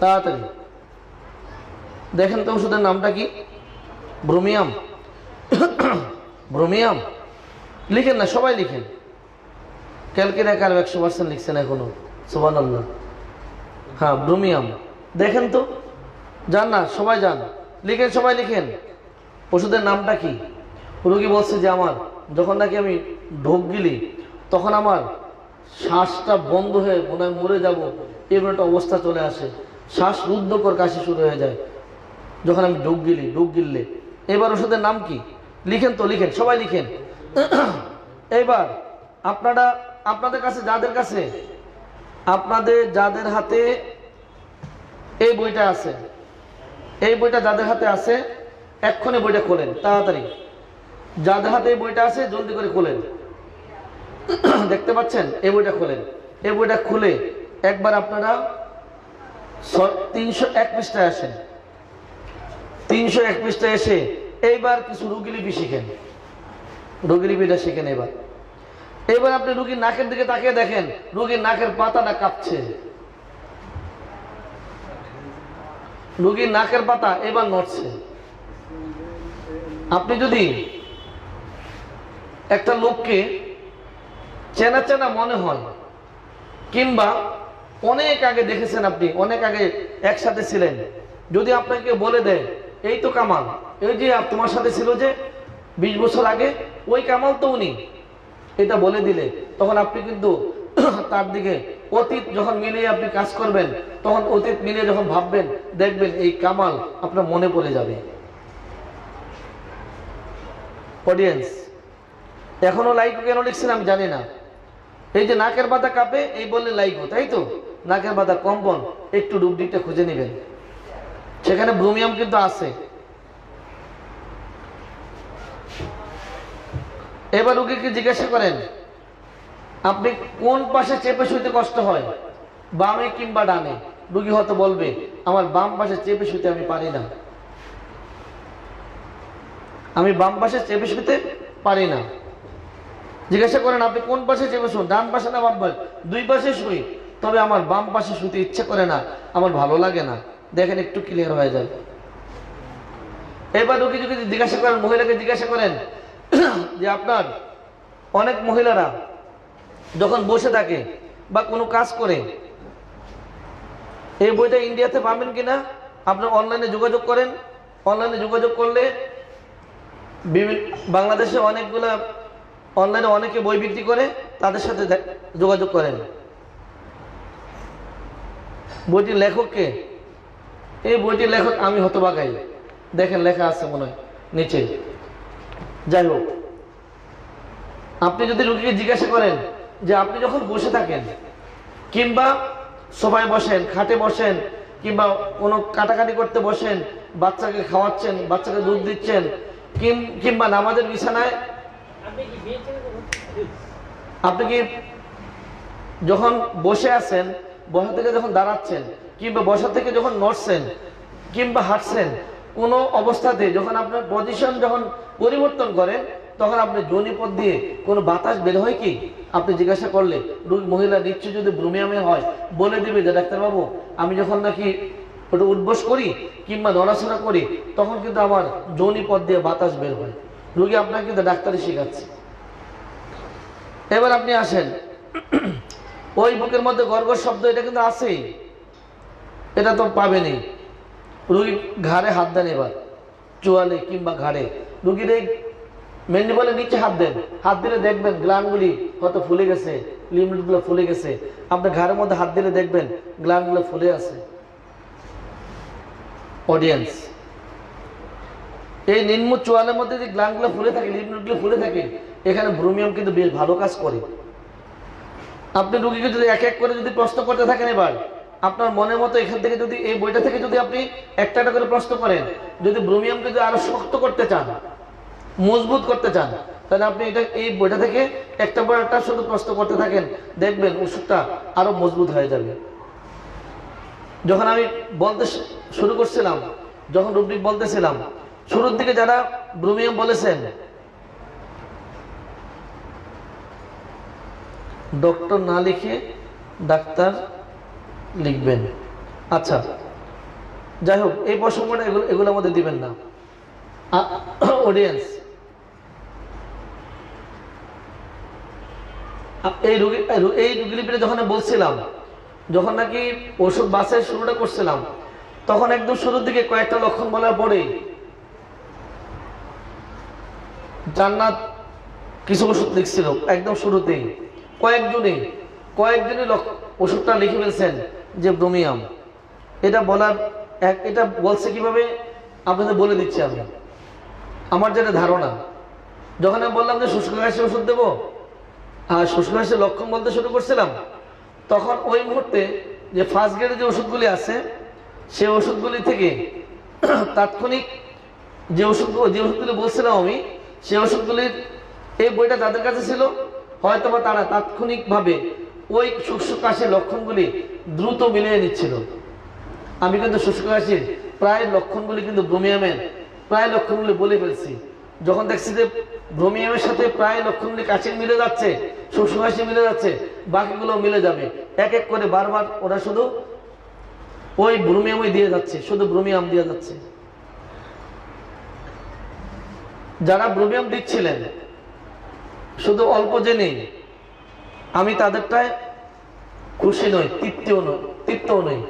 A: তাড়াতাড়ি দেখেন তো ওষুধের নামটা কি? ব্রোমিয়াম। ব্রোমিয়াম লিখেন না, সবাই লিখেন। ক্যালকিনাকার 100% লিখছেন এখনো, সুবহানাল্লাহ। হ্যাঁ ব্রোমিয়াম, দেখেন তো, যান না সবাই যান, লিখেন, সবাই লিখেন ওষুধের নামটা কি। রোগী বলছে যে আমার যখন নাকি আমি ঢোক গিলি তখন আমার শ্বাসটা বন্ধ হয়ে মনে হয় মরে যাবো, এরকম একটা অবস্থা চলে আসে, শ্বাসরুদ্ধকর কাশি শুরু হয়ে যায় যখন আমি ঢোক গিললে। এবার ওষুধের নাম কি লিখেন তো, লিখেন, সবাই লিখেন। এবার আপনাদের যাদের হাতে এই বইটা আছে, যাদের হাতে আছে এক্ষুনি বইটা খোলেন তাড়াতাড়ি, যাদের হাতে এই বইটা আছে জলদি করে খোলেন। দেখতে পাচ্ছেন এই বইটা খোলেন, এই বইটা খুলে একবার আপনারা 301 পৃষ্ঠায় আসেন, 301 পৃষ্ঠায় এসে এইবার কিছু রোগীলিপি শিখেন, রোগীলিপিটা শিখেন। এবার আপনি রোগীর নাকের দিকে তাকিয়ে দেখেন, রোগীর নাকের পাতাটা কাঁপছে, রোগীর নাকের পাতা এবার নড়ছে। আপনি যদি একটা লোককে চেনা চেনা মনে হয়, কিংবা অনেক আগে দেখেছেন, আপনি অনেক আগে একসাথে ছিলেন, যদি আপনাকে বলে দেয় এই তো কামাল, এই যে তোমার সাথে ছিল যে 20 বছর আগে, ওই কামাল তো উনি, এটা বলে দিলে তখন আপনি কিন্তু তার দিকে অতীত যখন মিলিয়ে আপনি কাজ করবেন, তখন অতীত মিলিয়ে যখন ভাববেন, দেখবেন এই কামাল আপনার মনে পড়ে যাবে। অডিয়েন্স, এখনো লাইক কেন লিখছেন আমি জানি না। এই যে নাকের বাতা কাঁপে, এই বললে লাইক, তাই তো? নাকের বাতা কম্পন, একটু ডুবডিকটা খুঁজে নেবেন, সেখানে ব্রোমিয়াম কিন্তু আছে। এবার রোগীকে জিজ্ঞাসা করেন আপনি কোন পাশে চেপে শুতে কষ্ট হয়, বামে কিংবা ডানে? রোগী হয়তো বলবে আমার বাম পাশে চেপে শুতে আমি পারি না, আমি বাম পাশে চেপে শুতে পারি না। জিজ্ঞাসা করেন আপনি কোন পাশে চেপে শুন, ডান পাশে না বাম পাশে? দুই পাশে শুই, তবে আমার বাম পাশে শুতে ইচ্ছে করে না, আমার ভালো লাগে না। দেখেন একটু ক্লিয়ার হয়ে যায়। এবার রোগী যদি জিজ্ঞাসা করেন, মহিলাকে জিজ্ঞাসা করেন যে আপনার অনেক মহিলারা যখন বসে থাকে বা কোনো কাজ করে, এই বইটা ইন্ডিয়াতে পাবেন কিনা? আপনার অনলাইনে যোগাযোগ করেন, অনলাইনে যোগাযোগ করলে বাংলাদেশে অনেকগুলা অনলাইনে অনেকে বই বিক্রি করে, তাদের সাথে যোগাযোগ করেন। বইটির লেখক কে? এই বইটির লেখক আমি হতবাগাই, দেখেন লেখা আছে মনে হয় নিচে। যাই হোক, আপনি যদি রোগীকে জিজ্ঞাসা করেন যে আপনি যখন বসে থাকেন কিংবা সোফায় বসেন, খাটে বসেন, কিংবা কোনো কাটাকাটি করতে বসেন, বাচ্চাকে খাওয়াচ্ছেন, বাচ্চাকে দুধ দিচ্ছেন, কিংবা নামাজের বিছানায়, আপনি কি যখন বসে আছেন, বসা থেকে যখন দাঁড়াচ্ছেন, কিংবা বসা থেকে যখন নড়ছেন কিংবা হাঁটছেন, কোনো অবস্থাতে যখন আপনার পজিশন যখন পরিবর্তন করেন, তখন আপনি যোনিপথ দিয়ে কোনো বাতাস বের হয় কি? আপনি জিজ্ঞাসা করলে মহিলা নিশ্চয় যদি ব্রোমিয়ামে হয় বলে দিবে যে ডাক্তারবাবু আমি যখন নাকি ওটা উঠবস করি কিংবা নড়াচড়া করি, তখন কিন্তু আমার যোনিপথ দিয়ে বাতাস বের হয়। রোগী আপনাকে কিন্তু ডাক্তারি শেখাচ্ছে। এবার আপনি আসেন, ওই বুকের মধ্যে গর্গর শব্দ, এটা কিন্তু আছেই, এটা তো পাবেনি। রোগী ঘাড়ে হাত দেন, এবার চোয়ালে কিংবা ঘাড়ে, রোগীর এই মেন্ডিবলের নিচে হাত দেন, হাত দিলে দেখবেন গ্ল্যান্ডগুলি হয়তো ফুলে গেছে, লিমিটগুলো ফুলে গেছে। আপনি ঘাড়ের মধ্যে হাত দিলে দেখবেন গ্ল্যান্ডগুলো ফুলে আছে। অডিয়েন্স, এই নিম্ন চোয়ালের মধ্যে যে গ্ল্যান্ডগুলো ফুলে থাকে, লিমিটগুলো ফুলে থাকে, এখানে ব্রোমিয়াম কিন্তু বেশ ভালো কাজ করে। আপনি রোগীকে যদি এক এক করে যদি প্রশ্ন করতে থাকেন, এবার আপনার মনের মতো এখান থেকে যদি এই বইটা থেকে যদি আপনি একটা একটা করে প্রশ্ন করেন, যদি ব্রোমিয়ামকে যদি আরো শক্ত করতে চান, মজবুত করতে চান, তাহলে আপনি এটা এই বইটা থেকে একটা পর একটা শুধু প্রশ্ন করতে থাকেন, দেখবেন ওষুধটা আরো মজবুত হয়ে যাবে। যখন আমি বলতে শুরু করছিলাম, যখন রুব্রিক বলতেছিলাম, শুরুর দিকে যারা ব্রোমিয়াম বলেছেন, ডক্টর না লিখে ডাক্তার লিখবেন। আচ্ছা, যাই হোক, এই প্রসঙ্গটা এগুলো আমাদের দিবেন না। অডিয়েন্স, এই রোগীলিপিটা যখন বলছিলাম, যখন নাকি ওষুধ বাছাই শুরুটা করছিলাম, তখন একদম শুরুর দিকে কয়েকটা লক্ষণ বলার পরে জান্নাত কিছু ওষুধ লিখছিল একদম শুরুতেই, কয়েকজনই ওষুধটা লিখে ফেলছেন যে ব্রোমিয়াম। এটা বলার এটা বলছে কিভাবে আপনাদের বলে দিচ্ছি আমি, আমার যেটা ধারণা। যখন আমি বললাম যে শুষ্ক কাশির ওষুধ দেবো, আর শুষ্ক কাশির লক্ষণ বলতে শুরু করছিলাম, তখন ওই মুহূর্তে যে ফার্স্ট গ্রেডে যে ওষুধগুলি আছে, সেই ওষুধগুলি থেকে তাৎক্ষণিক যে ওষুধগুলি বলছিলাম আমি, সেই ওষুধগুলির এই বইটা যাদের কাছে ছিল, হয়তো বা তারা তাৎক্ষণিকভাবে ওই শুষ্ক কাশির লক্ষণগুলি দ্রুত মিলিয়ে নিচ্ছিল। আমি কিন্তু শুষ্ক কাশির প্রায় লক্ষণগুলি কিন্তু ব্রোমিয়ামের প্রায় লক্ষণগুলি বলে ফেলছি। যখন দেখছি যে ব্রোমিয়ামের সাথে প্রায় লক্ষণগুলি কাশির মিলে যাচ্ছে, শুষ্ক কাশি মিলে যাচ্ছে, বাকিগুলো মিলে যাবে, এক এক করে বারবার ওরা শুধু ওই ব্রোমিয়ামই দিয়ে যাচ্ছে, শুধু ব্রোমিয়াম দিয়ে যাচ্ছে। যারা ব্রোমিয়াম দিচ্ছিলেন শুধু অল্প জেনে, আমি তাদেরটায় খুশি নই, তৃপ্তও নই।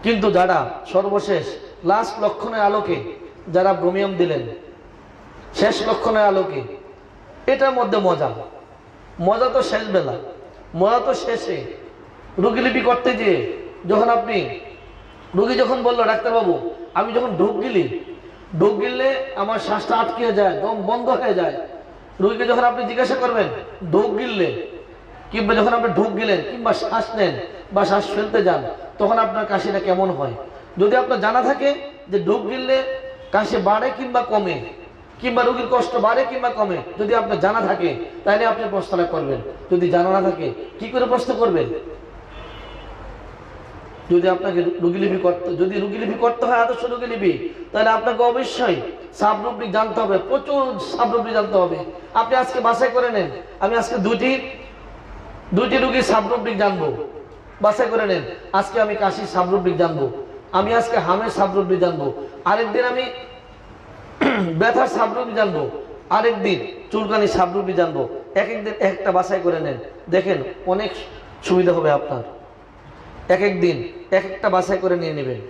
A: কিন্তু যারা সর্বশেষ লাস্ট লক্ষণের আলোকে যারা ব্রোমিয়াম দিলেন, শেষ লক্ষণের আলোকে, এটার মধ্যে মজা তো শেষ বেলা, মজা তো শেষে। রোগীলিপি করতে গিয়ে যখন আপনি রোগী যখন বললো ডাক্তারবাবু আমি যখন ঢোক গিললে আমার শ্বাসটা আটকে যায়, দম বন্ধ হয়ে যায়। রোগীকে যখন আপনি জিজ্ঞাসা করবেন ঢোক গিললে, কিংবা যখন আপনি ঢোক গিলেন কিংবা শ্বাস নেন বা শ্বাস ফেলতে যান, তখন আপনার কাশিটা কেমন হয়। যদি আপনার জানা থাকে যে ঢোক গিললে কাশি বাড়ে কিংবা কমে, কিংবা রোগীর কষ্ট বাড়ে কিংবা কমে, যদি আপনার জানা থাকে তাহলে আপনি প্রশ্নটা করবেন। যদি জানা না থাকে কি করে প্রশ্ন করবেন? যদি আপনাকে যদি রোগীলিপি করতে হয়, আদর্শ রোগীলিপি, তাহলে আপনাকে অবশ্যই সাবরুব্রিক জানতে হবে, প্রচুর সাবরুব্রিক জানতে হবে। আপনি আজকে বাছাই করে নেন, আমি আজকে দুইটি রোগীর সাবরুব্রিক জানবো, বাছাই করে নেন। আজকে আমি কাশির সাবরুব্রিক জানবো, আমি আজকে হামের সাবরুব্রিক জানবো, আরেকদিন আমি ব্যথার সাবরুব্রিক জানবো, আরেকদিন চুলকানির সাবরুব্রিক জানবো। এক একদিন একটা বাছাই করে নেন, দেখেন অনেক সুবিধা হবে আপনার। এক একদিন এক একটা বাছাই করে নিয়ে নেবেন,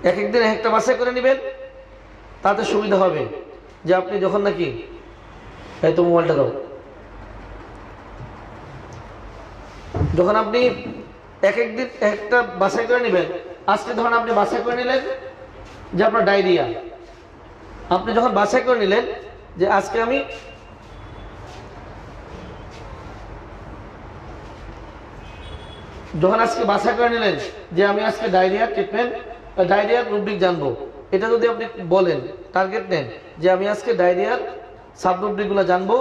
A: এক একদিন এক একটা বাছাই করে নেবেন, তাতে সুবিধা হবে যে আপনি যখন নাকি, এই তো মোবাইলটা দাও, যখন আপনি এক একদিন একটা বাছাই করে নেবেন। আজকে ধরুন আপনি বাছাই করে নিলেন যে আপনার ডায়রিয়া, আপনি যখন বাছাই করে নিলেন যে আজকে আমি বাছাই করে নিলেন যে আমি আজকে ডায়রিয়া ট্রিটমেন্ট, ডায়রিয়ার রুব্রিক জানবো, এটা যদি আপনি বলেন, টার্গেট নেন যে আমি আজকে ডায়রিয়ার সাবরুব্রিকগুলো জানবো,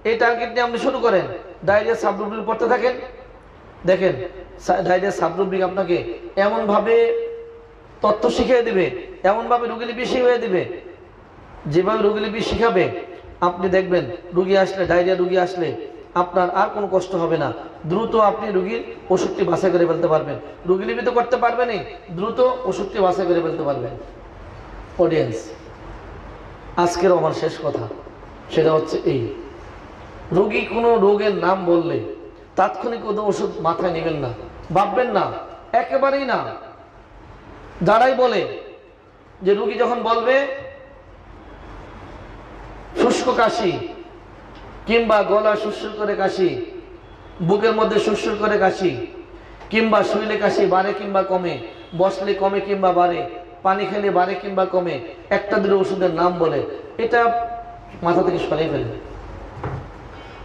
A: এই টার্গেট নিয়ে আপনি শুরু করেন, ডায়রিয়ার সাবরুব্রিক পড়তে থাকেন। দেখেন ডায়রিয়ার সাবরুব্রিক আপনাকে এমনভাবে তথ্য শিখিয়ে দিবে, এমনভাবে রোগীলিপি শিখিয়ে দিবে, যেভাবে রোগীলিপি শিখাবে আপনি দেখবেন ডায়রিয়া রোগী আসলে আপনার আর কোনো কষ্ট হবে না। দ্রুত আপনি রোগীর ওষুধটি বাছাই করে ফেলতে পারবেন। রোগীলিপি তো করতে পারবেনই, দ্রুত ওষুধটি বাছাই করে ফেলতে পারবেন। অডিয়েন্স, আজকের আমার শেষ কথা সেটা হচ্ছে এই, রোগী কোনো রোগের নাম বললে তাৎক্ষণিক ওষুধ মাথায় নেবেন না, ভাববেন না, একেবারেই না। যারাই বলে যে রোগী যখন বলবে শুষ্ক কাশি, কিংবা গলা সুরসুর করে কাশি, বুকের মধ্যে সুরসুর করে কাশি, কিংবা শুইলে কাশি বাড়ে কিংবা কমে, বসলে কমে কিংবা বাড়ে, পানি খেলে বাড়ে কিংবা কমে, একটা দুটো ওষুধের নাম বলে, এটা মাথা থেকে সরিয়ে ফেলবে।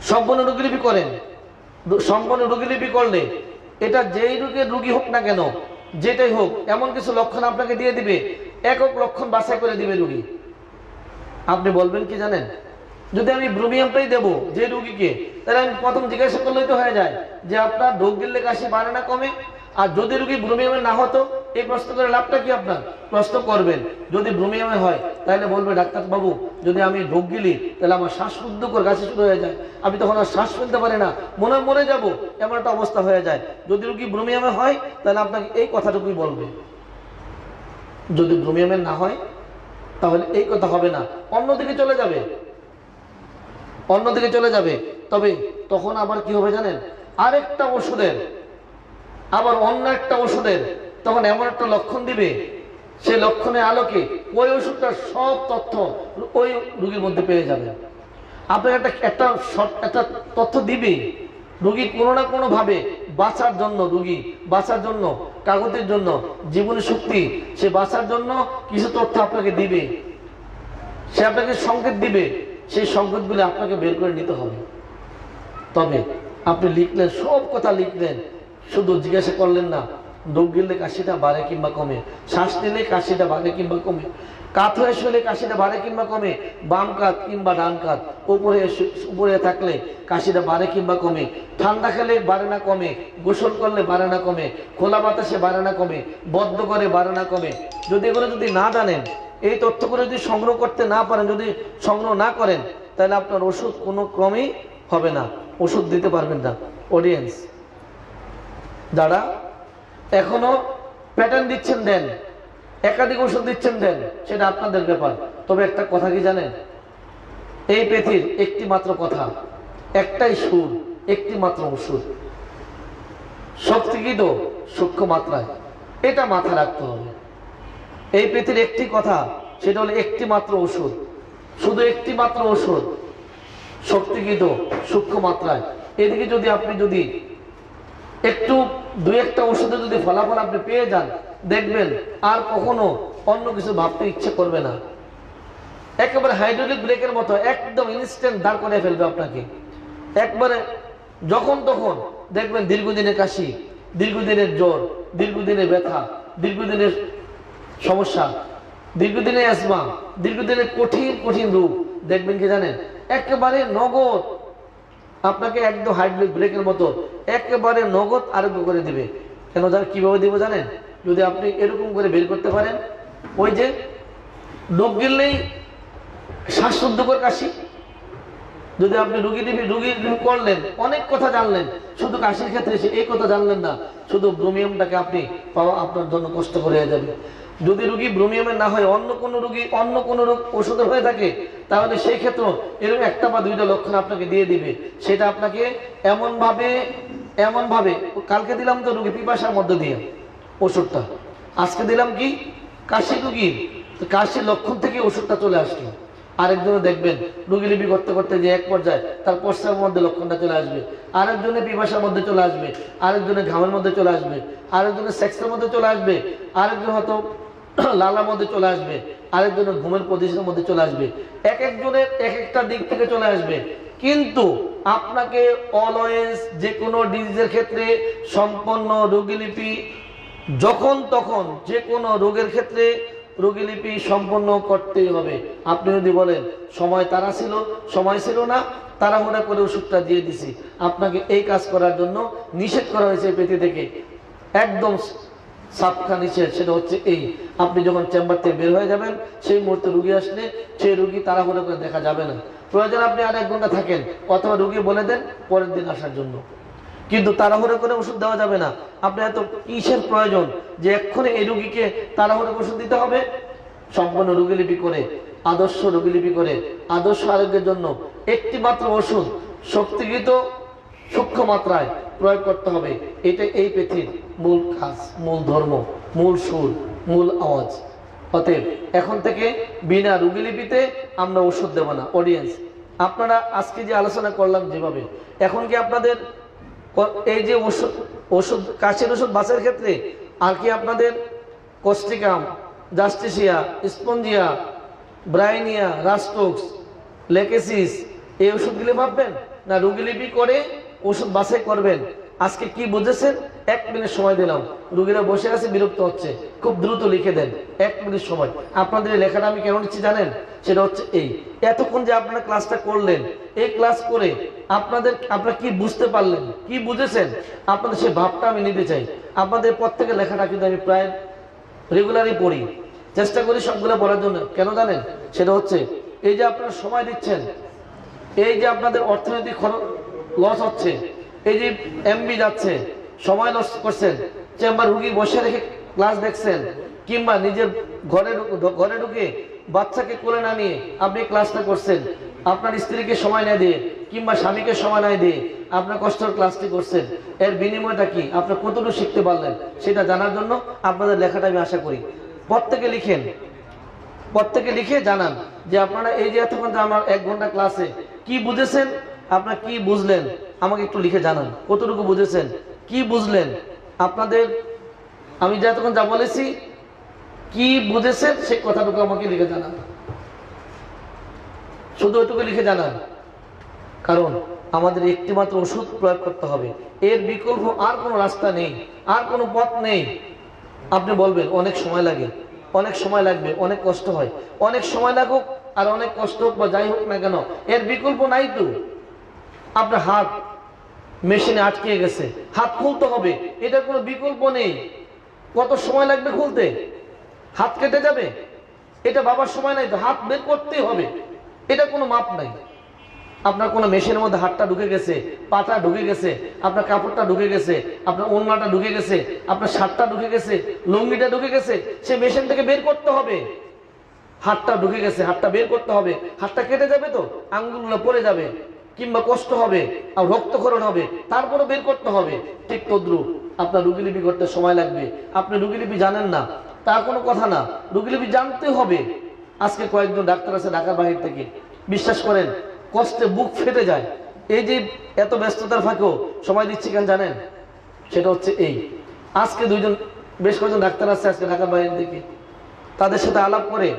A: সম্পূর্ণ রোগীলিপি করেন, সম্পূর্ণ রোগীলিপি করলে এটা যেই রোগের রোগী হোক না কেন, যেটাই হোক, এমন কিছু লক্ষণ আপনাকে দিয়ে দিবে, একক লক্ষণ বাছাই করে দিবে রোগী। আপনি বলবেন কি জানেন, যদি আমি ব্রোমিয়ামটাই দেবো যে রোগীকে, তাহলে আমি প্রথম জিজ্ঞাসা করলেই তো হয়ে যায় যে আপনার ঢোক গিললে কাশি বাড়ে না কমে। আর যদি রোগী ব্রোমিয়ামে না হতো, এই প্রশ্ন করে লাভটা কি? আপনার প্রশ্ন করবেন যদি ব্রোমিয়ামে হয়, তাহলে বলবে ডাক্তারবাবু যদি আমি ঢোক গিলি তাহলে আমার শ্বাসরুদ্ধ করে কাশি শুরু হয়ে যায়, আমি তখন আর শ্বাস ফেলতে পারি না, মনে মরে যাব, এমন একটা অবস্থা হয়ে যায়। যদি রোগী ব্রোমিয়ামে হয় তাহলে আপনাকে এই কথাটুকুই বলবে। যদি ব্রোমিয়ামে না হয় তাহলে এই কথা হবে না, অন্যদিকে চলে যাবে, অন্যদিকে চলে যাবে। তবে তখন আবার কি হবে জানেন, আরেকটা ওষুধের, আবার অন্য একটা ওষুধের তখন এমন একটা লক্ষণ দিবে, সেই লক্ষণের আলোকে ওই ওষুধটার সব তথ্য ওই রোগীর মধ্যে পেয়ে যাবে। আপনার একটা তথ্য দিবে, রোগী কোনো না কোনো ভাবে বাঁচার জন্য, রোগী বাঁচার জন্য, কাগজের জন্য, জীবনী শক্তি, সে বাঁচার জন্য কিছু তথ্য আপনাকে দিবে, সে আপনাকে সংকেত দিবে, সেই সংকেতগুলি আপনাকে বের করে নিতে হবে। তবে আপনি লিখলেন, সব কথা লিখলেন, শুধু জিজ্ঞাসা করলেন না ঢোক গিললে কাশিটা বাড়ে কিংবা কমে, শ্বাস নিলে কাশিটা বাড়ে কিংবা কমে, কাত হয়ে শুলে কাশিটা বাড়ে কিংবা কমে, বাম কাত কিংবা ডান কাত, উপরে থাকলে কাশিটা বাড়ে কিংবা কমে, ঠান্ডা খেলে বাড়ে না কমে, গোসল করলে বাড়ে না কমে, খোলা বাতাসে বাড়ে না কমে, বদ্ধ করে বাড়ে না কমে। যদি এগুলো যদি না জানেন, এই তথ্যগুলো যদি সংগ্রহ করতে না পারেন, যদি সংগ্রহ না করেন, তাহলে আপনার ওষুধ কোনো ক্রমেই হবে না, ওষুধ দিতে পারবেন না। অডিয়েন্স, যারা এখনো প্যাটার্ন দিচ্ছেন দেন, একাধিক ওষুধ দিচ্ছেন দেন, সেটা আপনাদের ব্যাপার। তবে একটা কথা কি জানেন, এই পৃথিবীর একটি মাত্র কথা, একটাই সুর, একটি মাত্র ওষুধ। শক্তিকৃত সূক্ষ্ম মাত্রায়, এটা মাথায় রাখতে হবে। এই পৃথিবীর একটি কথা, সেটা হলো একটি মাত্র ওষুধ, শুধু একটি মাত্র ওষুধ, শক্তিকৃত সূক্ষ্ম মাত্রায়। এদিকে যদি আপনি যদি একটু দুই একটা ওষুধে যদি ফলাফল আপনি পেয়ে যান, দেখবেন আর কখনো অন্য কিছু ভাবতে ইচ্ছে করবে না। একেবারে হাইড্রোলিক ব্রেকের মতো একদম ইনস্ট্যান্ট দাঁড় করে ফেলবে আপনাকে। একবারে যখন তখন দেখবেন দীর্ঘদিনের কাশি, দীর্ঘদিনের জ্বর, দীর্ঘদিনের ব্যথা, দীর্ঘদিনের সমস্যা, দীর্ঘদিনের অ্যাজমা, দীর্ঘদিনের কঠিন কঠিন রোগ, দেখবেন কি জানেন একেবারে নগদ আপনাকে একদম হাইড্রোলিক ব্রেকের মতো একেবারে নগদ আরোগ্য করে দিবে। কেন জানেন কিভাবে দিব জানেন? যদি আপনি এরকম করে বের করতে পারেন, ওই যে ডোক গিললেই শ্বাসরুদ্ধকর কাশি, যদি আপনি রুগী করলেন, অনেক কথা জানলেন, শুধু কাশির ক্ষেত্রে এই কথা জানলেন না, শুধু ব্রোমিয়ামটাকে আপনি পাওয়া আপনার জন্য কষ্ট করে যাবে। যদি রুগী ব্রোমিয়ামের না হয় অন্য কোনো রুগী অন্য কোনো রোগ ওষুধের হয়ে থাকে, তাহলে সেই ক্ষেত্রে এরকম একটা বা দুইটা লক্ষণ আপনাকে দিয়ে দিবে। সেটা আপনাকে এমন ভাবে কালকে দিলাম তো রুগী পিপাসার মধ্যে দিয়ে ওষুধটা, আজকে দিলাম কি কাশি রুগীর, কাশির লক্ষণ থেকে ওষুধটা চলে আসলো। আরেকজনে দেখবেন রুগীলিপি করতে করতে যে এক পর্যায়ে তার প্রস্রাবের মধ্যে লক্ষণটা চলে আসবে, আরেকজনে পিপাসার মধ্যে চলে আসবে, আরেকজনে ঘামের মধ্যে চলে আসবে, আরেকজনের সেক্সের মধ্যে চলে আসবে, আরেকজন হয়তো লালার মধ্যে চলে আসবে, আরেকজনের ঘুমের পজিশনের মধ্যে চলে আসবে। এক একজনের এক একটা দিক থেকে চলে আসবে। কিন্তু আপনাকে অলওয়েজ যে কোনো ডিজিজের ক্ষেত্রে সম্পন্ন রোগীলিপি যখন তখন যে কোনো রোগের ক্ষেত্রে রোগীলিপি সম্পন্ন করতেই হবে। আপনি যদি বলেন সময় ছিল না, তাড়াহুড়া করে ওষুধটা দিয়ে দিছি, আপনাকে এই কাজ করার জন্য নিষেধ করা হয়েছে পেটি থেকে, একদম সাবখা নিষেধ। সেটা হচ্ছে এই, আপনি যখন চেম্বার থেকে বের হয়ে যাবেন, সেই মুহূর্তে রুগী আসলে সেই রুগী তাড়াহুড়া করে দেখা যাবে না। প্রয়োজন আপনি আর 1 ঘন্টা থাকেন, অথবা রুগী বলে দেন পরের দিন আসার জন্য, কিন্তু তাড়াহুড়ো করে ওষুধ দেওয়া যাবে না। আপনি এত কিসের প্রয়োজন যে এক্ষুনি এই রুগীকে তাড়াহুড়ো ওষুধ দিতে হবে? সম্পূর্ণ রোগীলিপি করে, আদর্শ রোগীলিপি করে আদর্শ আরোগ্যের জন্য একটি মাত্র ওষুধ শক্তিকৃত সূক্ষ্ম মাত্রায় প্রয়োগ করতে হবে। এটা এই পৃথিবীর মূল কাজ, মূল ধর্ম, মূল সুর, মূল আওয়াজ। অতএব এখন থেকে বিনা রোগীলিপিতে আমরা ওষুধ দেব না। অডিয়েন্স, আপনারা আজকে যে আলোচনা করলাম যেভাবে, এখন কি আপনাদের এই যে ওষুধ কাশির ওষুধ বাসের ক্ষেত্রে আর কি আপনাদের কস্টিকাম, জাস্টিসিয়া, স্পঞ্জিয়া, ব্রাইনিয়া, রাস্টোক্স, লেকেসিস এই ওষুধগুলি ভাববেন না রোগীলিপি করে ওষুধ বাছাই করবেন? আজকে কি বুঝেছেন? 1 মিনিট সময় দিলাম, রোগীরা বসে আছে বিরক্ত হচ্ছে, খুব দ্রুত লিখে দেন। 1 মিনিট সময়। আপনাদের এই লেখাটা আমি কেন নিচ্ছি জানেন? সেটা হচ্ছে এই, এতক্ষণ যে আপনারা ক্লাসটা করলেন, এই ক্লাস করে আপনারা কি বুঝতে পারলেন, কি বুঝেছেন, আপনাদের সেই ভাবটা আমি নিতে চাই। আপনাদের প্রত্যেকের লেখাটা কিন্তু আমি প্রায় রেগুলারই পড়ি, চেষ্টা করি সবগুলো বলার জন্য। কেন জানেন? সেটা হচ্ছে এই যে আপনারা সময় দিচ্ছেন, এই যে আপনাদের অর্থনৈতিক লস হচ্ছে, এই যে এমবি যাচ্ছে, সময় লস করছেন, চেম্বার রুগী বসে রেখে ক্লাস দেখছেন, কিংবা নিজের ঘরে ঢুকে বাচ্চাকে কোলে না নিয়ে আপনি ক্লাসটা করছেন, আপনার স্ত্রীকে সময় না দিয়ে কিংবা স্বামীকে সময় না দিয়ে আপনার কষ্টের ক্লাসটি করছেন, এর বিনিময়টা কি, আপনার কতটুকু শিখতে পারলেন, সেটা জানার জন্য আপনাদের লেখাটা আমি আশা করি। প্রত্যেকে লিখেন, প্রত্যেকে লিখে জানান যে আপনারা এই যে এতক্ষণ আমার 1 ঘন্টা ক্লাসে কি বুঝেছেন, আপনারা কি বুঝলেন, আমাকে একটু লিখে জানান। কতটুকু বুঝেছেন, কি বুঝলেন, আপনাদের আমি যে এতক্ষণ যা বলেছি কি বুঝেছেন সেই কথাটুকু আমাকে লিখে জানান। শুধু ওইটুকু লিখে জানান, কারণ আমাদের একটি মাত্র ওষুধ প্রয়োগ করতে হবে। এর বিকল্প আর কোনো রাস্তা নেই, আর কোনো পথ নেই। আপনি বলবেন অনেক সময় লাগে, অনেক সময় লাগবে, অনেক কষ্ট হয়, অনেক সময় লাগুক আর অনেক কষ্ট হোক বা যাই হোক না কেন, এর বিকল্প নাই তো। আপনার হাত মেশিনে আটকে গেছে, হাত খুলতে হবে, এটার কোনো বিকল্প নেই। কত সময় লাগবে খুলতে? হাত কেটে যাবে, এটা বাবার সময় নাই তো, হাত বের করতেই হবে, এটা কোনো মাপ নাই। আপনার কোনো মেশিনের মধ্যে হাতটা ঢুকে গেছে, পাটা ঢুকে গেছে, আপনার কাপড়টা ঢুকে গেছে, আপনার ওড়নাটা ঢুকে গেছে, আপনার শার্টটা ঢুকে গেছে, লুঙ্গিটা ঢুকে গেছে, সে মেশিন থেকে বের করতে হবে। হাতটা ঢুকে গেছে, হাতটা বের করতে হবে, হাতটা কেটে যাবে তো, আঙ্গুলগুলো পড়ে যাবে, কিংবা কষ্ট হবে আর রক্তক্ষরণ হবে, তারপরে বের করতে হবে। ঠিক তদ্রুপ আপনার রুগীলিপি করতে সময় লাগবে। আপনি রুগীলিপি জানেন না তা কোনো কথা না, রুগীলিপি জানতে হবে। আজকে কয়েকজন ডাক্তার আছে ঢাকার বাহির থেকে, বিশ্বাস করেন কষ্টে বুক ফেটে যায়। এই যে এত ব্যস্ততার ফাঁকেও সময় দিচ্ছি কেন জানেন? সেটা হচ্ছে এই, আজকে বেশ কয়েকজন ডাক্তার আছে আজকে ঢাকার বাইরে থেকে, তাদের সাথে আলাপ করে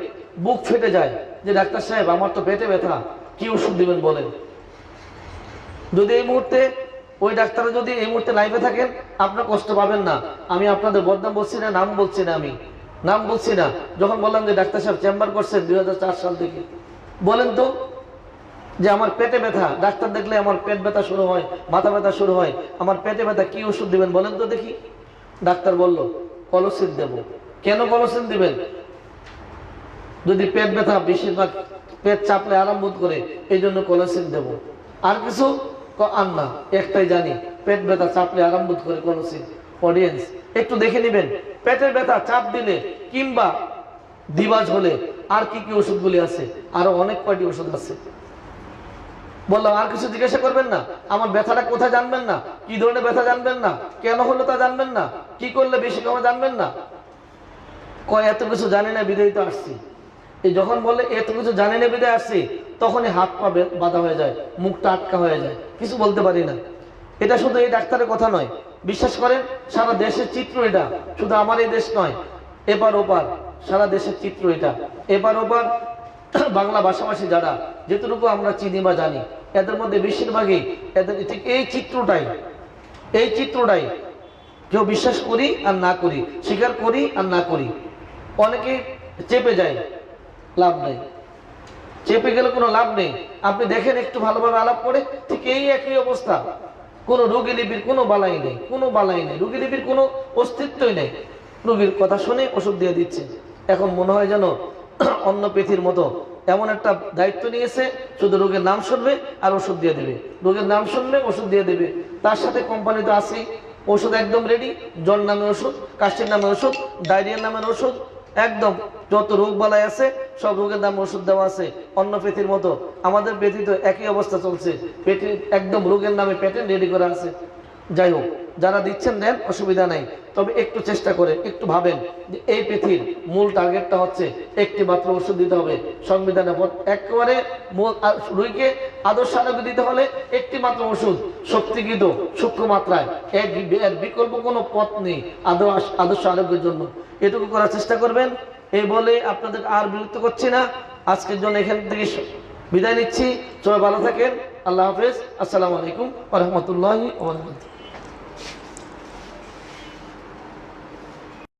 A: বুক ফেটে যায় যে ডাক্তার সাহেব আমার তো পেটে ব্যথা, কি ওষুধ দিবেন বলেন। যদি এই মুহূর্তে ওই ডাক্তাররা যদি এই মুহূর্তে লাইভে থাকেন আপনার কষ্ট পাবেন না। আমি আপনাদের বদনাম বলছি না, নাম বলছি না, আমি নাম বলছি না। যখন বললাম যে ডাক্তার সাহেব চেম্বার করছেন 2004 সাল থেকে, বলেন তো যে আমার পেটে ব্যথা, ডাক্তার দেখলে আমার পেট ব্যথা শুরু হয়, মাথা ব্যথা শুরু হয়, আমার পেটে ব্যথা, কি ওষুধ দিবেন বলেন তো দেখি। ডাক্তার বলল কলসিন দেব। কেন কলসিন দিবেন? যদি পেট ব্যথা বেশিরভাগ পেট চাপলে আরাম বোধ করে, এই জন্য কলসিন দেব। আর কিছু আর না, একটাই জানি পেট ব্যথা চাপলে আরাম বোধ করে কলসিন। অডিয়েন্স একটু দেখে নেবেন পেটের ব্যথা চাপ দিলে কিংবা দিবাজ হলে আর কি কি ওষুধগুলি আছে, আরো অনেক কয়টি ওষুধ আছে। বললাম আর কিছু জিজ্ঞাসা করবেন না, আমার ব্যথাটা কোথায় জানবেন না, কি ধরনের ব্যথা জানবেন না, কেন হলো তা জানবেন না, কি করলে বেশি কমে জানবেন না। কয় এত কিছু জানি না বিদায়িত আসছি। এই যখন বলে এত কিছু জানি না বিদায় আসছি, তখনই হাত পা বাঁধা হয়ে যায়, মুখটা আটকা হয়ে যায়, কিছু বলতে পারি না। এটা শুধু এই ডাক্তারের কথা নয়, বিশ্বাস করেন সারা দেশের চিত্র এটা, শুধু আমার এই দেশ নয়, এপার ওপার সারা দেশের চিত্র এটা। এপার ওপার বাংলা ভাষাভাষী যারা যেটুকু আমরা চিনি বা জানি, এদের মধ্যে বেশিরভাগই এদের ঠিক এই চিত্রটাই কেউ বিশ্বাস করি আর না করি, স্বীকার করি আর না করি। অনেকে চেপে যায়, লাভ নেই, চেপে গেলে কোনো লাভ নেই। আপনি দেখেন একটু ভালোভাবে আলাপ করে, ঠিক এই একই অবস্থা। কোনো রোগীলিপির কোনো বালাই নেই, কোনো বালাই নেই, রোগীলিপির কোনো অস্তিত্বই নেই। রোগীর কথা শুনে ওষুধ দিয়ে দিচ্ছে। এখন মনে হয় যেন অন্য পৃথিবীর মতো এমন একটা দায়িত্ব নিয়েছে, শুধু রোগের নাম শুনবে আর ওষুধ দিয়ে দেবে, রোগের নাম শুনবে ওষুধ দিয়ে দেবে। তার সাথে কোম্পানি তো আছেই, ওষুধ একদম রেডি, জ্বর নামের ওষুধ, কাশির নামের ওষুধ, ডায়রিয়ার নামের ওষুধ, একদম যত রোগ বালাই আছে সব রোগের নামে ওষুধ দেওয়া আছে। অন্য পৃথিবীর মতো আমাদের পৃথিবীতে একই অবস্থা চলছে, পেটে একদম রোগের নামে পেটেন্ট রেডি করা আছে। যাই হোক, যারা দিচ্ছেন দেন, অসুবিধা নাই, তবে একটু চেষ্টা করে একটু ভাবেন যে এই পৃথিবীর মূল টার্গেটটা হচ্ছে একটি মাত্র ওষুধ দিতে হবে। সংবিধানে একেবারে রোগীকে আদর্শ আরোগ্য দিতে হলে একটি মাত্র ওষুধ, শক্তিকৃত সূক্ষ্ম মাত্রায়, এর বিকল্প কোনো পথ নেই আদর্শ আরোগ্যের জন্য। এটুকু করার চেষ্টা করবেন। এই বলে আপনাদের আর বিরক্ত করছি না, আজকের জন্য এখান থেকে বিদায় নিচ্ছি। সবাই ভালো থাকেন, আল্লাহ হাফেজ, আসসালামু আলাইকুম ওয়া রাহমাতুল্লাহি ওয়া বারাকাতুহু।